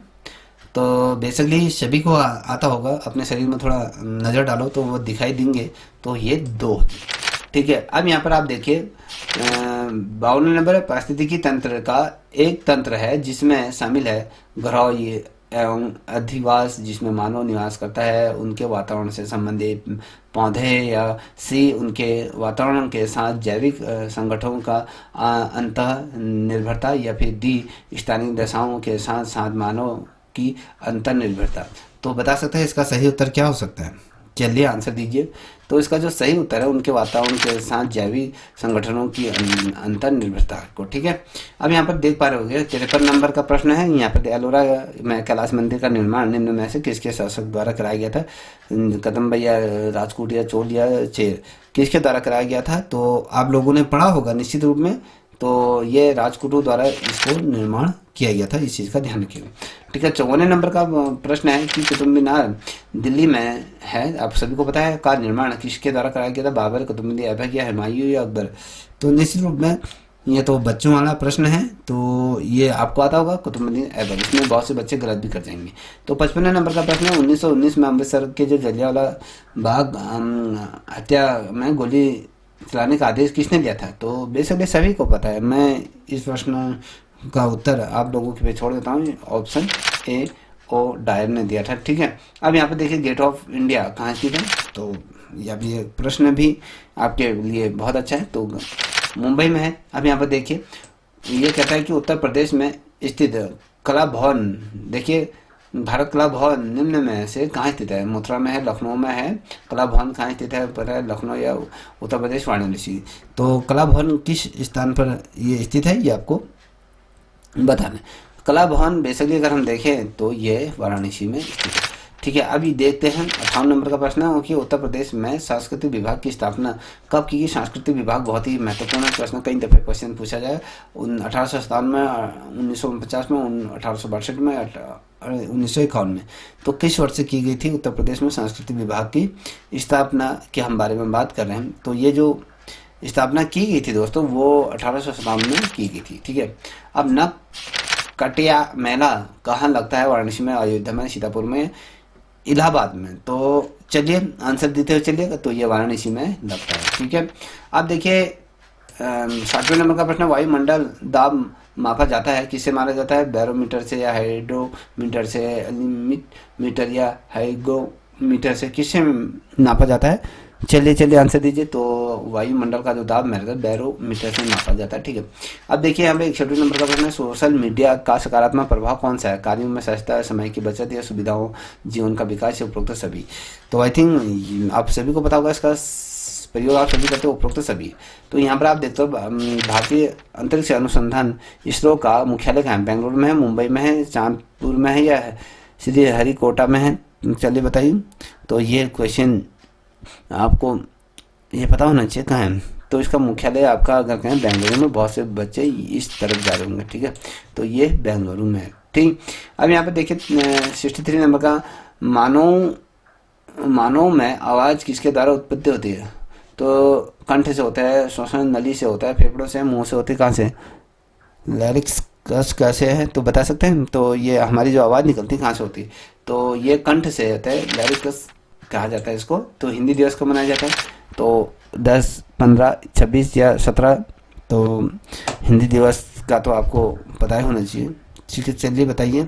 तो बेसिकली सभी को आता होगा, अपने शरीर में थोड़ा नज़र डालो तो वो दिखाई देंगे। तो ये 2 होते हैं। ठीक है, अब यहाँ पर आप देखिए 52 नंबर, पारिस्थितिकी तंत्र का एक तंत्र है जिसमें शामिल है घरौल एवं अधिवास, जिसमें मानव निवास करता है, उनके वातावरण से संबंधित पौधे, या सी उनके वातावरण के साथ जैविक संगठनों का अंतः निर्भरता, या फिर डी स्थानीय दशाओं के साथ साथ मानव की अंतर्निर्भरता। तो बता सकते हैं इसका सही उत्तर क्या हो सकता है? चलिए आंसर दीजिए। तो इसका जो सही उत्तर है, उनके वातावरण के साथ जैविक संगठनों की अंतर्निर्भरता को। ठीक है, अब यहाँ पर देख पा रहे होंगे 53 नंबर का प्रश्न है। यहाँ पर एलोरा में कैलाश मंदिर का निर्माण निम्न में से किसके शासक द्वारा कराया गया था? कदम्ब या राजपूत या चोल या चेर, किसके द्वारा कराया गया था? तो आप लोगों ने पढ़ा होगा निश्चित रूप में। तो ये राजपूतों द्वारा इसको निर्माण किया गया था, इस चीज़ का ध्यान रखिएगा। ठीक है, 54 नंबर का प्रश्न है कि कुतुब मीनार दिल्ली में है, आप सभी को पता है, का निर्माण किसके द्वारा कराया गया था? बाबर, कुतुबुद्दीन ऐबक या हुमायूं या अकबर? तो निश्चित रूप में ये तो बच्चों वाला प्रश्न है, तो ये आपको आता होगा कुतुबुद्दीन ऐबक। इसमें बहुत से बच्चे गलत भी कर जाएंगे। तो 55 नंबर का प्रश्न है, 1919 में अमृतसर के जो जलियांवाला बाग हत्या में गोली चलाने का आदेश किसने दिया था? तो बेसिकली सभी को पता है। मैं इस प्रश्न का उत्तर आप लोगों के पे छोड़ देता हूँ। ऑप्शन ए ओ डायर ने दिया था। ठीक है, अब यहाँ पे देखिए गेट ऑफ इंडिया कहाँ स्थित है? तो यह भी एक प्रश्न भी आपके लिए बहुत अच्छा है। तो मुंबई में है। अब यहाँ पर देखिए ये कहता है कि उत्तर प्रदेश में स्थित कला भवन, देखिए भारत कला भवन निम्न में से कहाँ स्थित है? मथुरा में है, लखनऊ में है। कला भवन कहाँ स्थित है? पता है, लखनऊ या उत्तर प्रदेश वाराणसी। तो कला भवन किस स्थान पर ये स्थित है ये आपको बताना। कला भवन बेसिकली अगर हम देखें तो ये वाराणसी में स्थित है। ठीक है, अभी देखते हैं 58 नंबर का प्रश्न है कि उत्तर प्रदेश में सांस्कृतिक विभाग की स्थापना कब की गई? सांस्कृतिक विभाग बहुत ही महत्वपूर्ण प्रश्न, कई दफे क्वेश्चन पूछा जाए। 1857 में, 1949 में, 1862 में, 1951 में। तो किस वर्ष से की गई थी उत्तर प्रदेश में सांस्कृतिक विभाग की स्थापना के हम बारे में बात कर रहे हैं। तो ये जो स्थापना की गई थी दोस्तों वो 1857 में की गई थी। ठीक है, अब नव कटिया मेला कहाँ लगता है? वाराणसी में, अयोध्या में, सीतापुर में, इलाहाबाद में। तो चलिए आंसर देते हुए चलिएगा। तो ये वाराणसी में लगता है। ठीक है, अब देखिए 60वें नंबर का प्रश्न, वायुमंडल दाब मापा जाता है किससे माना जाता है? बैरोमीटर से या हाइड्रोमीटर से, मीटर या हाइग्रोमीटर से, किससे नापा जाता है चलिए चलिए आंसर दीजिए। तो वायुमंडल का जो दाब मेरे बैरोमीटर से नापा जाता है, ठीक है। अब देखिए यहाँ पे 61 नंबर का प्रश्न है, सोशल मीडिया का सकारात्मक प्रभाव कौन सा है? कार्यों में सहजता, समय की बचत या सुविधाओं, जीवन का विकास या उपरोक्त सभी। तो आई थिंक आप सभी को पता होगा इसका प्रयोग आप सभी करते हो, उपरोक्त सभी। तो यहाँ पर आप देखते हो भारतीय अंतरिक्ष अनुसंधान इसरो का मुख्यालय कहाँ है? बेंगलुरु में है, मुंबई में है, चांदपुर में है या श्री हरिकोटा में है? चलिए बताइए। तो ये क्वेश्चन आपको ये पता होना चाहिए कहाँ है। तो इसका मुख्यालय आपका अगर कहें बेंगलुरु में, बहुत से बच्चे इस तरफ जा रहे होंगे, ठीक है। तो ये बेंगलुरु में है, ठीक। अब यहाँ पे देखिए 63 नंबर का, मानव में आवाज़ किसके द्वारा उत्पत्ति होती है? तो कंठ से होता है, श्वसन नली से होता है, फेफड़ों से, मुंह से होती है, कहाँ से? लैरिक्स कैसे है तो बता सकते हैं? तो ये हमारी जो आवाज़ निकलती है कहाँ से होती है? तो ये कंठ से होता है, लैरिक्स कहा जाता है इसको। तो हिंदी दिवस कब मनाया जाता है? तो 10, 15, 26 या 17। तो हिंदी दिवस का तो आपको पता ही होना चाहिए, ठीक है। चलिए बताइए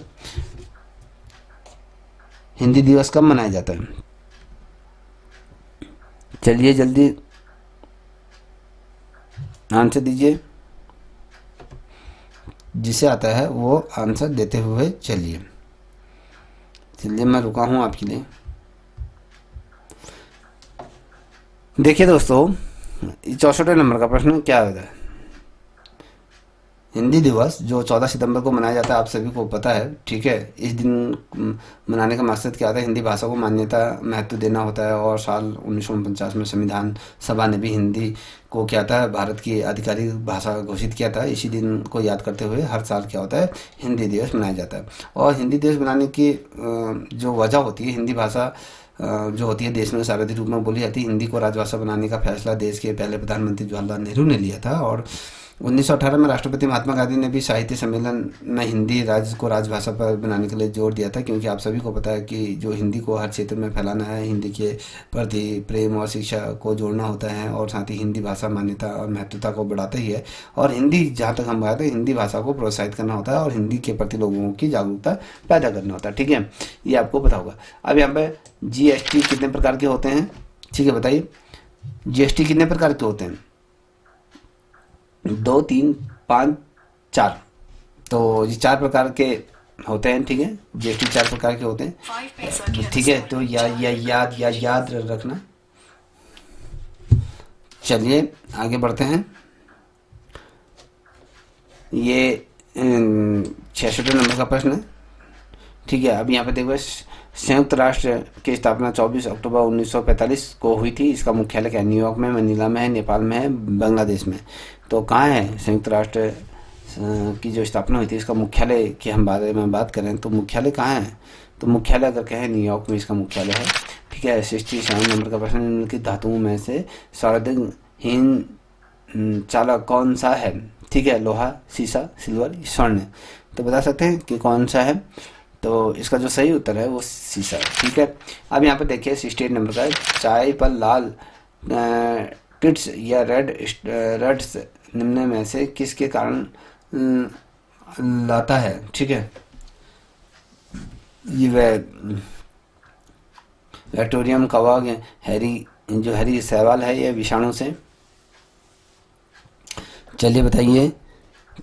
हिंदी दिवस कब मनाया जाता है? चलिए जल्दी आंसर दीजिए, जिसे आता है वो आंसर देते हुए चलिए। चलिए मैं रुका हूँ आपके लिए। देखिए दोस्तों 64 नंबर का प्रश्न क्या होता है? हिंदी दिवस जो 14 सितंबर को मनाया जाता है, आप सभी को पता है, ठीक है। इस दिन मनाने का मकसद क्या होता है? हिंदी भाषा को मान्यता महत्व देना होता है। और साल 1949 में संविधान सभा ने भी हिंदी को क्या था, भारत की आधिकारिक भाषा घोषित किया था। इसी दिन को याद करते हुए हर साल क्या होता है, हिंदी दिवस मनाया जाता है। और हिंदी दिवस मनाने की जो वजह होती है, हिंदी भाषा जो होती है देश में सर्वाधिक रूप में बोली जाती है। हिंदी को राजभाषा बनाने का फैसला देश के पहले प्रधानमंत्री जवाहरलाल नेहरू ने लिया था। और 1918 में राष्ट्रपति महात्मा गांधी ने भी साहित्य सम्मेलन में हिंदी राज्य को राजभाषा पर बनाने के लिए जोर दिया था। क्योंकि आप सभी को पता है कि जो हिंदी को हर क्षेत्र में फैलाना है, हिंदी के प्रति प्रेम और शिक्षा को जोड़ना होता है, और साथ ही हिंदी भाषा मान्यता और महत्वता को बढ़ाता ही है। और हिंदी, जहाँ तक हम बात है, हिंदी भाषा को प्रोत्साहित करना होता है और हिंदी के प्रति लोगों की जागरूकता पैदा करना होता है, ठीक है। ये आपको पता होगा। अब यहाँ पर GST कितने प्रकार के होते हैं, ठीक है, बताइए। GST कितने प्रकार के होते हैं? 2, 3, 5, 4। तो ये 4 प्रकार के होते हैं, ठीक है। GST 4 प्रकार के होते हैं, ठीक है। तो याद रखना। चलिए आगे बढ़ते हैं। ये 66 नंबर का प्रश्न है, ठीक है। अब यहाँ पे देखो, संयुक्त राष्ट्र की स्थापना 24 अक्टूबर 1945 को हुई थी। इसका मुख्यालय क्या है? न्यूयॉर्क में, मनीला में है, नेपाल में है, बांग्लादेश में। तो कहाँ है संयुक्त राष्ट्र की जो स्थापना हुई थी, इसका मुख्यालय की हम बारे में बात करें तो मुख्यालय कहाँ है? तो मुख्यालय अगर कहें न्यूयॉर्क में इसका मुख्यालय है, ठीक है। 67 नंबर का प्रश्न, निम्नलिखित धातुओं में से सर्वाधिक हीन चालक कौन सा है? ठीक है, लोहा, सीसा, सिल्वर, स्वर्ण। तो बता सकते हैं कि कौन सा है? तो इसका जो सही उत्तर है वो सीसा है, ठीक है। अब यहाँ पे देखिए 68 नंबर का, चाय पर लाल टिट्स या रेड रड्स निम्न में से किसके कारण लाता है? ठीक है, ये बैक्टीरियम, कवक, हैरी शैवाल है या विषाणु से? चलिए बताइए।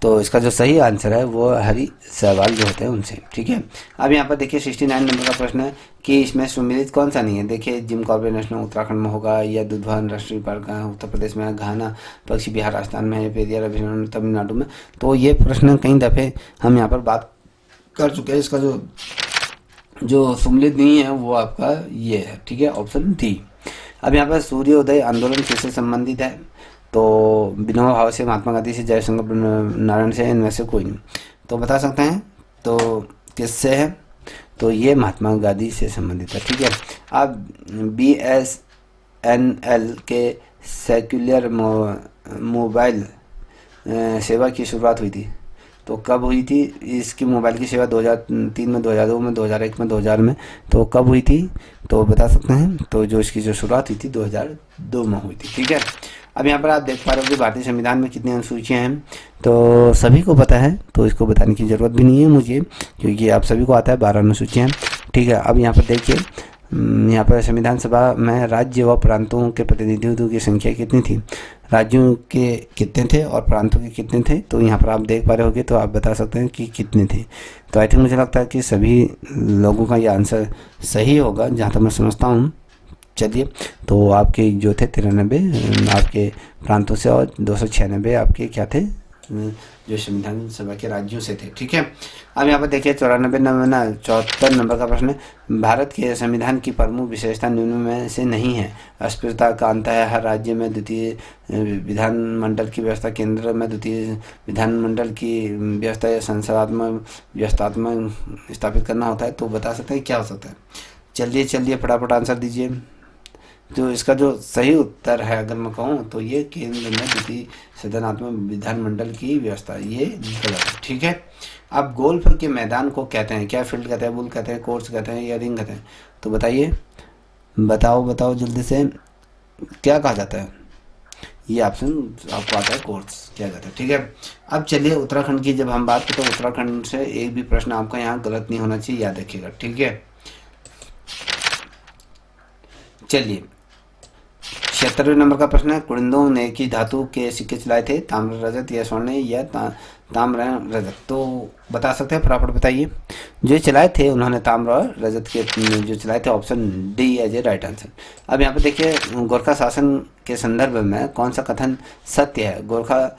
तो इसका जो सही आंसर है वो हरी शैवाल जो होते हैं उनसे, ठीक है। अब यहाँ पर देखिए 69 नंबर का प्रश्न है कि इसमें सम्मिलित कौन सा नहीं है? देखिए, जिम कॉर्बेट नेशनल उत्तराखंड में होगा, या दुधवा राष्ट्रीय पार्क उत्तर प्रदेश में है, घाना पक्षी बिहार राजस्थान में है, पेरियार अभयारण्य तमिलनाडु में। तो ये प्रश्न कई दफ़े हम यहाँ पर बात कर चुके हैं। इसका जो सम्मिलित नहीं है वो आपका ये है, ठीक है, ऑप्शन डी। अब यहाँ पर सूर्योदय आंदोलन किससे संबंधित है? तो विनोबा भावे से, महात्मा गांधी से, जयशंकर नारायण से, इनमें से कोई नहीं। तो बता सकते हैं तो किससे है? तो ये महात्मा गांधी से संबंधित है, ठीक है। अब BSNL के सेक्युलर मोबाइल सेवा की शुरुआत हुई थी, तो कब हुई थी? इसकी मोबाइल की सेवा 2003 में, 2002 में, 2001 में, 2000 में। तो कब हुई थी? तो बता सकते हैं। तो जो इसकी जो शुरुआत हुई थी 2002 में हुई थी, ठीक है। अब यहाँ पर आप देख पा रहे हो कि भारतीय संविधान में कितनी अनुसूचियाँ हैं, तो सभी को पता है, तो इसको बताने की ज़रूरत भी नहीं है मुझे, क्योंकि आप सभी को आता है 12 अनुसूचियाँ, ठीक है। अब यहाँ पर देखिए यहाँ पर संविधान सभा में राज्य व प्रांतों के प्रतिनिधित्व की संख्या कितनी थी, राज्यों के कितने थे और प्रांतों के कितने थे, तो यहाँ पर आप देख पा रहे होगे तो आप बता सकते हैं कि कितने थे। तो आई थिंक मुझे लगता है कि सभी लोगों का ये आंसर सही होगा जहाँ तक मैं समझता हूँ। चलिए, तो आपके जो थे 93 आपके प्रांतों से और 296 आपके क्या थे, जो संविधान सभा के राज्यों से थे। ठीक है, अब यहाँ पर देखिए 74 नंबर का प्रश्न है, भारत के संविधान की प्रमुख विशेषता निम्न में से नहीं है। अस्पृश्यता का अंत है, हर राज्य में द्वितीय विधानमंडल की व्यवस्था, केंद्र में द्वितीय विधानमंडल की व्यवस्था या संसदात्मक व्यवस्थात्मक स्थापित करना होता है। तो बता सकते हैं क्या हो सकता है। चलिए फटाफट आंसर दीजिए। तो इसका जो सही उत्तर है अगर मैं कहूँ तो ये केंद्र में द्वितीय सदनात्मक विधानमंडल की व्यवस्था, ये गलत है। ठीक है, अब गोल्फ के मैदान को कहते हैं क्या, फील्ड कहते हैं, बुल कहते हैं, कोर्स कहते हैं या रिंग कहते हैं, तो बताइए, बताओ जल्दी से, क्या कहा जाता है। ये ऑप्शन आपको आता है कोर्स किया जाता है। ठीक है, अब चलिए उत्तराखंड की जब हम बात करते हैं, उत्तराखंड से एक भी प्रश्न आपका यहाँ गलत नहीं होना चाहिए, याद रखिएगा। ठीक है, चलिए 76वें नंबर का प्रश्न है, कुड़िंदों ने की धातु के सिक्के चलाए थे, ताम्र रजत या स्वर्ण या ताम्र रजत, तो बता सकते हैं, फटाफट बताइए। जो चलाए थे उन्होंने ताम्र और रजत के जो चलाए थे, option D as a right answer. अब यहाँ पे देखिए गोरखा शासन के संदर्भ में कौन सा कथन सत्य है, गोरखा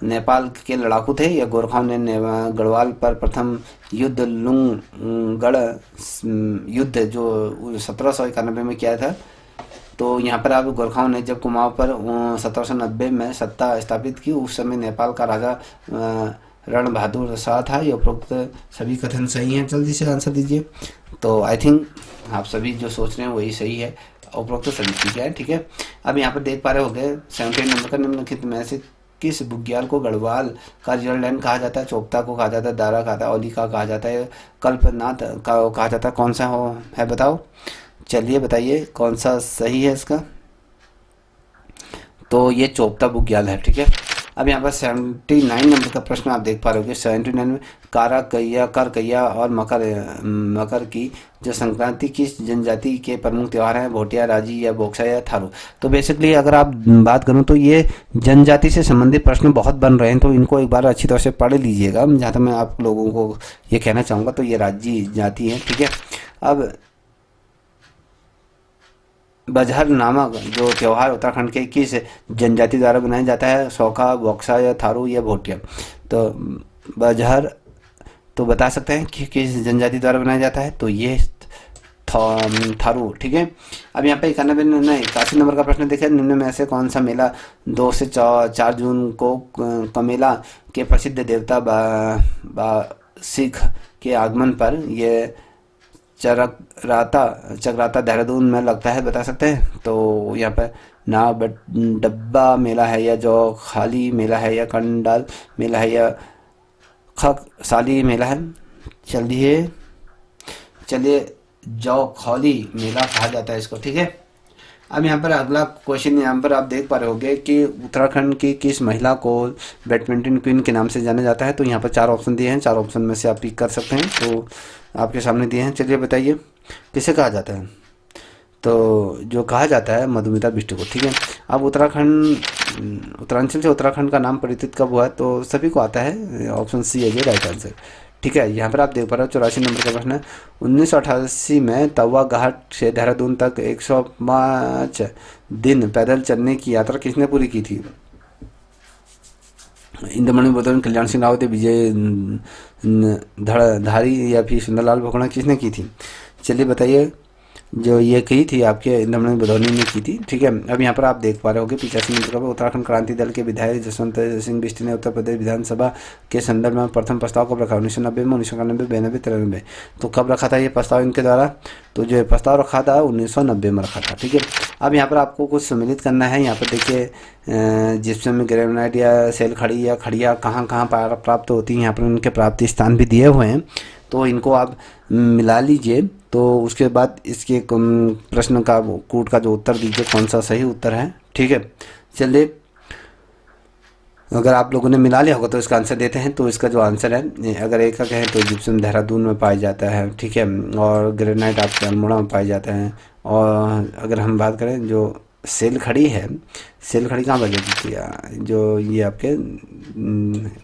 नेपाल के लड़ाकू थे या गोरखाओं ने गढ़वाल पर प्रथम युद्ध लुंगगढ़ युद्ध जो 1791 में किया था। तो यहाँ पर आप गोरखाओं ने जब कुमाऊं पर 1790 में सत्ता स्थापित की, उस समय नेपाल का राजा रण बहादुर शाह था। ये उपरोक्त सभी कथन सही हैं, जल्दी से आंसर दीजिए। तो आई थिंक आप सभी जो सोच रहे हैं वही सही है, उपरोक्त सभी चीज़ें हैं। ठीक है, अब यहाँ पर देख पा रहे होंगे 78 नंबर का, निम्नलिखित में से किस बुग्याल को गढ़वाल का रिजर्व कहा जाता है, चोपता को कहा जाता है, दारा कहा जाता है, औली का कहा जाता है, कल्पनाथ का कहा जाता है, कौन सा है बताओ। चलिए बताइए कौन सा सही है इसका, तो ये चोपता बुग्याल है। ठीक है, अब यहाँ पर 79 नंबर का प्रश्न आप देख पा रहे होगे। 79 में कारा कैया, कर कैया और मकर की जो संक्रांति किस जनजाति के प्रमुख त्यौहार हैं, भोटिया, राजी या बोक्सा या थारू। तो बेसिकली अगर आप बात करूं तो ये जनजाति से संबंधित प्रश्न बहुत बन रहे हैं, तो इनको एक बार अच्छी तरह से पढ़ लीजिएगा। जहाँ तक मैं आप लोगों को ये कहना चाहूँगा तो ये राज्य जाति है। ठीक है, अब बजहर नामक जो त्यौहार उत्तराखंड के किस जनजाति द्वारा मनाया जाता है, सौखा, बॉक्सा या थारू या भोटिया। तो बजहर तो बता सकते हैं कि किस जनजाति द्वारा बनाया जाता है, तो ये थारू। ठीक है, अब यहाँ पे 81 नंबर का प्रश्न देखिए, निम्न में से कौन सा मेला 2 से 4 जून को कमेला के प्रसिद्ध देवता सिख के आगमन पर ये चकराता देहरादून में लगता है, बता सकते हैं। तो यहाँ पर डब्बा मेला है या जो खाली मेला है या कंडाल मेला है या खकसाली मेला है। चलिए जौ खौली मेला कहा जाता है इसको। ठीक है, अब यहाँ पर अगला क्वेश्चन यहाँ पर आप देख पा रहे होंगे कि उत्तराखंड की किस महिला को बैडमिंटन क्वीन के नाम से जाना जाता है। तो यहाँ पर 4 ऑप्शन दिए हैं, 4 ऑप्शन में से आप पिक कर सकते हैं, तो आपके सामने दिए हैं। चलिए बताइए किसे कहा जाता है, तो जो कहा जाता है मधुमिता बिष्ट को। ठीक है, अब उत्तरांचल से उत्तराखंड का नाम परिवर्तित कब हुआ है, तो सभी को आता है, ऑप्शन सी है ये राइट आंसर। ठीक है, यहाँ पर आप देख पा रहे हो 84 नंबर का प्रश्न है, 1988 में तवा घाट से देहरादून तक 105 दिन पैदल चलने की यात्रा किसने पूरी की थी। इंद्रमणि बोधन, कल्याण सिंह रावत, विजय धड़धारी या फिर सुंदरलाल भगोड़ा, किसने की थी। चलिए बताइए, जो ये की थी आपके इंद्रमणि बधौनी ने की थी। ठीक है, अब यहाँ पर आप देख पा रहे होगे 85 नंबर का, उत्तराखंड क्रांति दल के विधायक जसवंत सिंह बिष्ट ने उत्तर प्रदेश विधानसभा के संदर्भ में प्रथम प्रस्ताव कब रखा, 1990 में, 1991, 92, 93। तो कब रखा था ये प्रस्ताव इनके द्वारा, तो जो प्रस्ताव रखा था 1990 में रखा था। ठीक है, अब यहाँ पर आपको कुछ सम्मिलित करना है। यहाँ पर देखिए जिप्सम ग्रेनाइट या सेल खड़ी या खड़िया कहाँ कहाँ प्राप्त होती हैं, यहाँ पर उनके प्राप्ति स्थान भी दिए हुए हैं, तो इनको आप मिला लीजिए। तो उसके बाद इसके प्रश्न का कूट का जो उत्तर दीजिए कौन सा सही उत्तर है। ठीक है, चलिए अगर आप लोगों ने मिला लिया होगा तो इसका आंसर देते हैं। तो इसका जो आंसर है, अगर एक का कहें तो जिप्सम देहरादून में पाया जाता है, ठीक है, और ग्रेनाइट आपके अल्मोड़ा में पाए जाते हैं। और अगर हम बात करें जो सेल खड़ी है, सेल खड़ी कहाँ पाई जाती है, जो ये आपके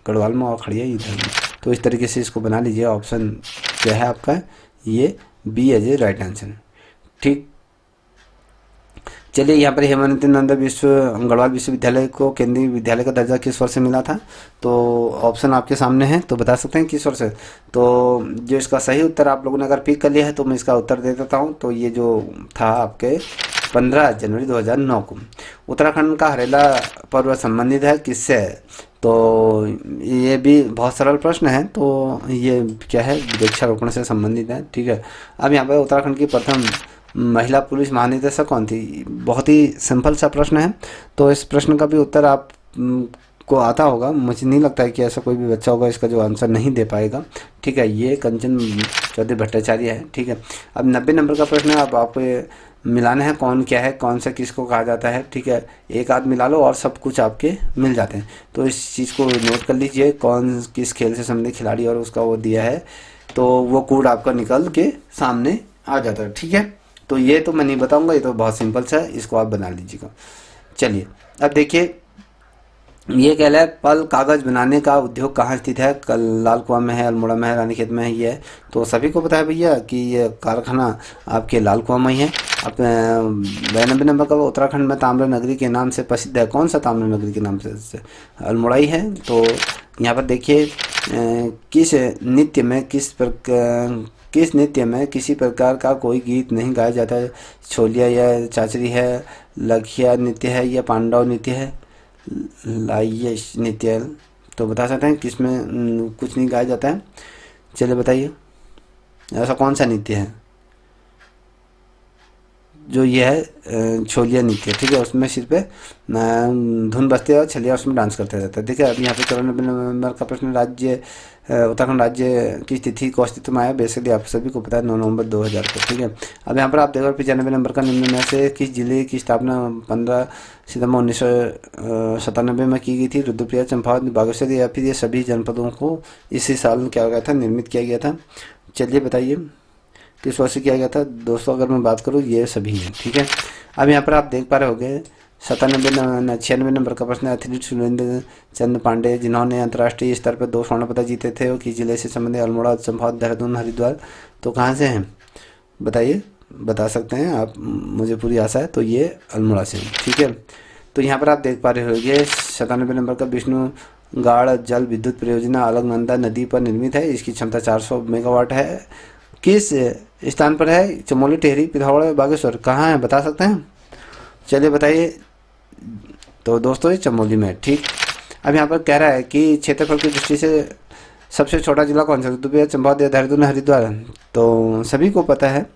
गढ़वाल में और खड़ी है इधर। तो इस तरीके से इसको बना लीजिए। ऑप्शन क्या है आपका, ये B as a right answer, ठीक। चलिए, यहाँ पर हेमानंद नंदा गढ़वाल विश्वविद्यालय को केंद्रीय विद्यालय का दर्जा किस वर्ष से मिला था? तो ऑप्शन आपके सामने है, तो बता सकते हैं किस वर्ष से। तो जो इसका सही उत्तर आप लोगों ने अगर पिक कर लिया है तो मैं इसका उत्तर दे देता हूँ। तो ये जो था आपके 15 जनवरी 2009 को। उत्तराखंड का हरेला पर्व संबंधित है किससे है? तो ये भी बहुत सरल प्रश्न है। तो ये क्या है, वृक्षारोपण से संबंधित है, ठीक है। अब यहाँ पर उत्तराखंड की प्रथम महिला पुलिस महानिदेशक कौन थी? बहुत ही सिंपल सा प्रश्न है। तो इस प्रश्न का भी उत्तर आप को आता होगा। मुझे नहीं लगता है कि ऐसा कोई भी बच्चा होगा इसका जो आंसर नहीं दे पाएगा, ठीक है। ये कंचन चौधरी भट्टाचार्य है, ठीक है। अब 90 नंबर का प्रश्न है। अब आप मिलाना है कौन क्या है, कौन सा किसको कहा जाता है, ठीक है। एक आध मिला लो और सब कुछ आपके मिल जाते हैं। तो इस चीज़ को नोट कर लीजिए, कौन किस खेल से संबंधित खिलाड़ी और उसका वो दिया है, तो वो कोड आपका निकल के सामने आ जाता है, ठीक है। तो ये तो मैं नहीं बताऊंगा, ये तो बहुत सिंपल सा है, इसको आप बना लीजिएगा। चलिए, अब देखिए, ये कह रहा है पल कागज बनाने का उद्योग कहाँ स्थित है? लाल कुआं में है, अल्मोड़ा में है, रानीखेत में है, ये है। तो सभी को पता है भैया कि ये कारखाना आपके लाल कुआं में ही है। अब 92 नंबर का, उत्तराखंड में ताम्र नगरी के नाम से प्रसिद्ध है, कौन सा ताम्र नगरी के नाम से? अल्मोड़ा ही है। तो यहाँ पर देखिए, किस नृत्य में किसी प्रकार का कोई गीत नहीं गाया जाता है? छोलिया या चाचरी है, लखिया नृत्य है, या पांडव नृत्य है, लाइये नृत्य है? तो बता सकते हैं किसमें कुछ नहीं गाया जाता है? चलिए बताइए, ऐसा कौन सा नृत्य है? जो ये है छोलिया नृत्य, ठीक है। उसमें सिर पे धुन बजते और छलिया उसमें डांस करते रहता है। देखिए, अब यहाँ पे 94 नंबर का प्रश्न, राज्य उत्तराखंड राज्य की तिथि को अस्तित्व में आया? बेसिकली आप सभी को पता है, 9 नवंबर 2000 को, ठीक है। अब यहाँ पर आप देखो 95 नंबर का, निम्न में से किस जिले की स्थापना 15 सितंबर 1997 में की गई थी? रुद्रप्रयाग, चंपावत, बागेश्वर, या फिर ये सभी जनपदों को इसी साल क्या गया था, निर्मित किया गया था? चलिए बताइए किस वर्ष से किया गया था? दोस्तों, अगर मैं बात करूँ, ये सभी हैं, ठीक है। अब यहाँ पर आप देख पा रहे होंगे 96 नंबर का प्रश्न, एथलीट सुरेंद्र चंद पांडे जिन्होंने अंतर्राष्ट्रीय स्तर पर 2 स्वर्ण पदक जीते थे, वो किस जिले से संबंधित? अल्मोड़ा, चंपावत, देहरादून, हरिद्वार। तो कहाँ से हैं बताइए, बता सकते हैं आप, मुझे पूरी आशा है। तो ये अल्मोड़ा से, ठीक है। तो यहाँ पर आप देख पा रहे होंगे 97 नंबर का, विष्णु गाड़ जल विद्युत परियोजना अलकनंदा नदी पर निर्मित है। इसकी क्षमता 400 मेगावाट है। किस स्थान पर है? चमोली, टेहरी, पिथौरागढ़, बागेश्वर, कहाँ है बता सकते हैं? चलिए बताइए। तो दोस्तों, ये चमोली में, ठीक। अब यहाँ पर कह रहा है कि क्षेत्रफल की दृष्टि से सबसे छोटा जिला कौन सा? रुद्रप्रयाग, चंपावत, देहरादून, हरिद्वार। तो सभी को पता है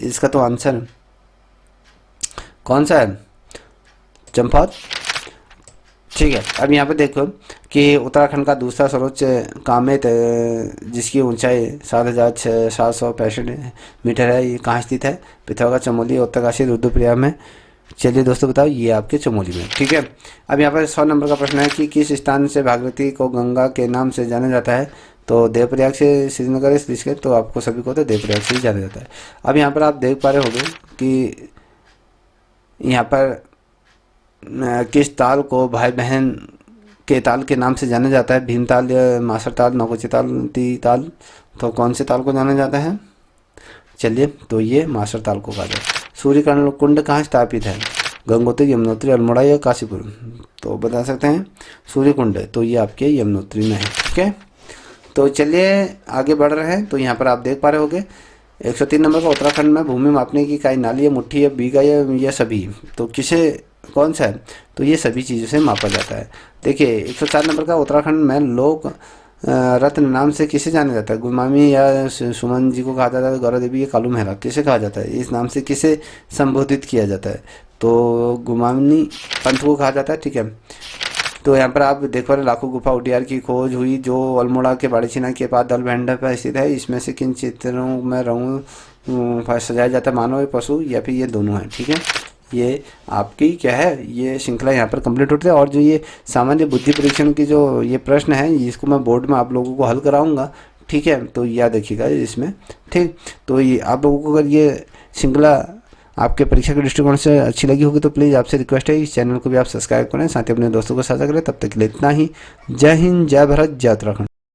इसका तो आंसर कौन सा है? चंपावत, ठीक है। अब यहाँ पे देखो कि उत्तराखंड का दूसरा सर्वोच्च कामेत जिसकी ऊंचाई 7,765 मीटर है, ये कहाँ स्थित है? पिथौरागढ़, चमोली, उत्तरकाशी, रुद्रप्रयाग में। चलिए दोस्तों बताओ, ये आपके चमोली में, ठीक है। अब यहाँ पर 100 नंबर का प्रश्न है कि किस स्थान से भागीरथी को गंगा के नाम से जाना जाता है? तो देवप्रयाग से श्रीनगर, ऋषिकेश। तो आपको सभी को तो देवप्रयाग से ही जाना जाता है। अब यहाँ पर आप देख पा रहे होंगे कि यहाँ पर किस ताल को भाई बहन के ताल के नाम से जाना जाता है? भीमताल, या मासर ताल, नौकुची ताल, ती ताल। तो कौन से ताल को जाना जाता है? चलिए, तो ये मासर ताल को कहा जाता है। सूर्य कुंड कहाँ स्थापित है? गंगोत्री, यमुनोत्री, अल्मोड़ा या काशीपुर? तो बता सकते हैं सूर्य कुंड, तो ये आपके यमुनोत्री में है, ठीक है। तो चलिए आगे बढ़ रहे हैं। तो यहाँ पर आप देख पा रहे होंगे 103 नंबर का, उत्तराखंड में भूमि मापने की इकाई नाली या मुट्ठी या बीघा या सभी? तो किसे कौन सा है? तो ये सभी चीज़ों से मापा जाता है। देखिए 104 नंबर का, उत्तराखंड में लोक रत्न नाम से किसे जाना जाता है? गुमामी या सुमन जी को कहा जाता है? गौरव देवी या कालू मेहरा, किसे कहा जाता है? इस नाम से किसे संबोधित किया जाता है? तो गुमानी पंथ को कहा जाता है, ठीक है। तो यहाँ पर आप देख पा रहे लाखों गुफा उडियार की खोज हुई जो अल्मोड़ा के बाड़ीछीना के पास दलभंडा पर स्थित है। इसमें से किन चित्रों में रंग सजाया जाता है? मानव, पशु, या फिर ये दोनों हैं, ठीक है। ये आपकी क्या है, ये श्रृंखला यहाँ पर कंप्लीट होती है। और जो ये सामान्य बुद्धि परीक्षण की जो ये प्रश्न है, इसको मैं बोर्ड में आप लोगों को हल कराऊंगा, ठीक है। तो याद रखिएगा इसमें, ठीक। तो ये आप लोगों को अगर ये श्रृंखला आपके परीक्षा के दृष्टिकोण से अच्छी लगी होगी तो प्लीज़ आपसे रिक्वेस्ट है इस चैनल को भी आप सब्सक्राइब करें, साथ ही अपने दोस्तों को साझा करें। तब तक के लिए इतना ही। जय हिंद, जय भारत, जय उत्तराखंड।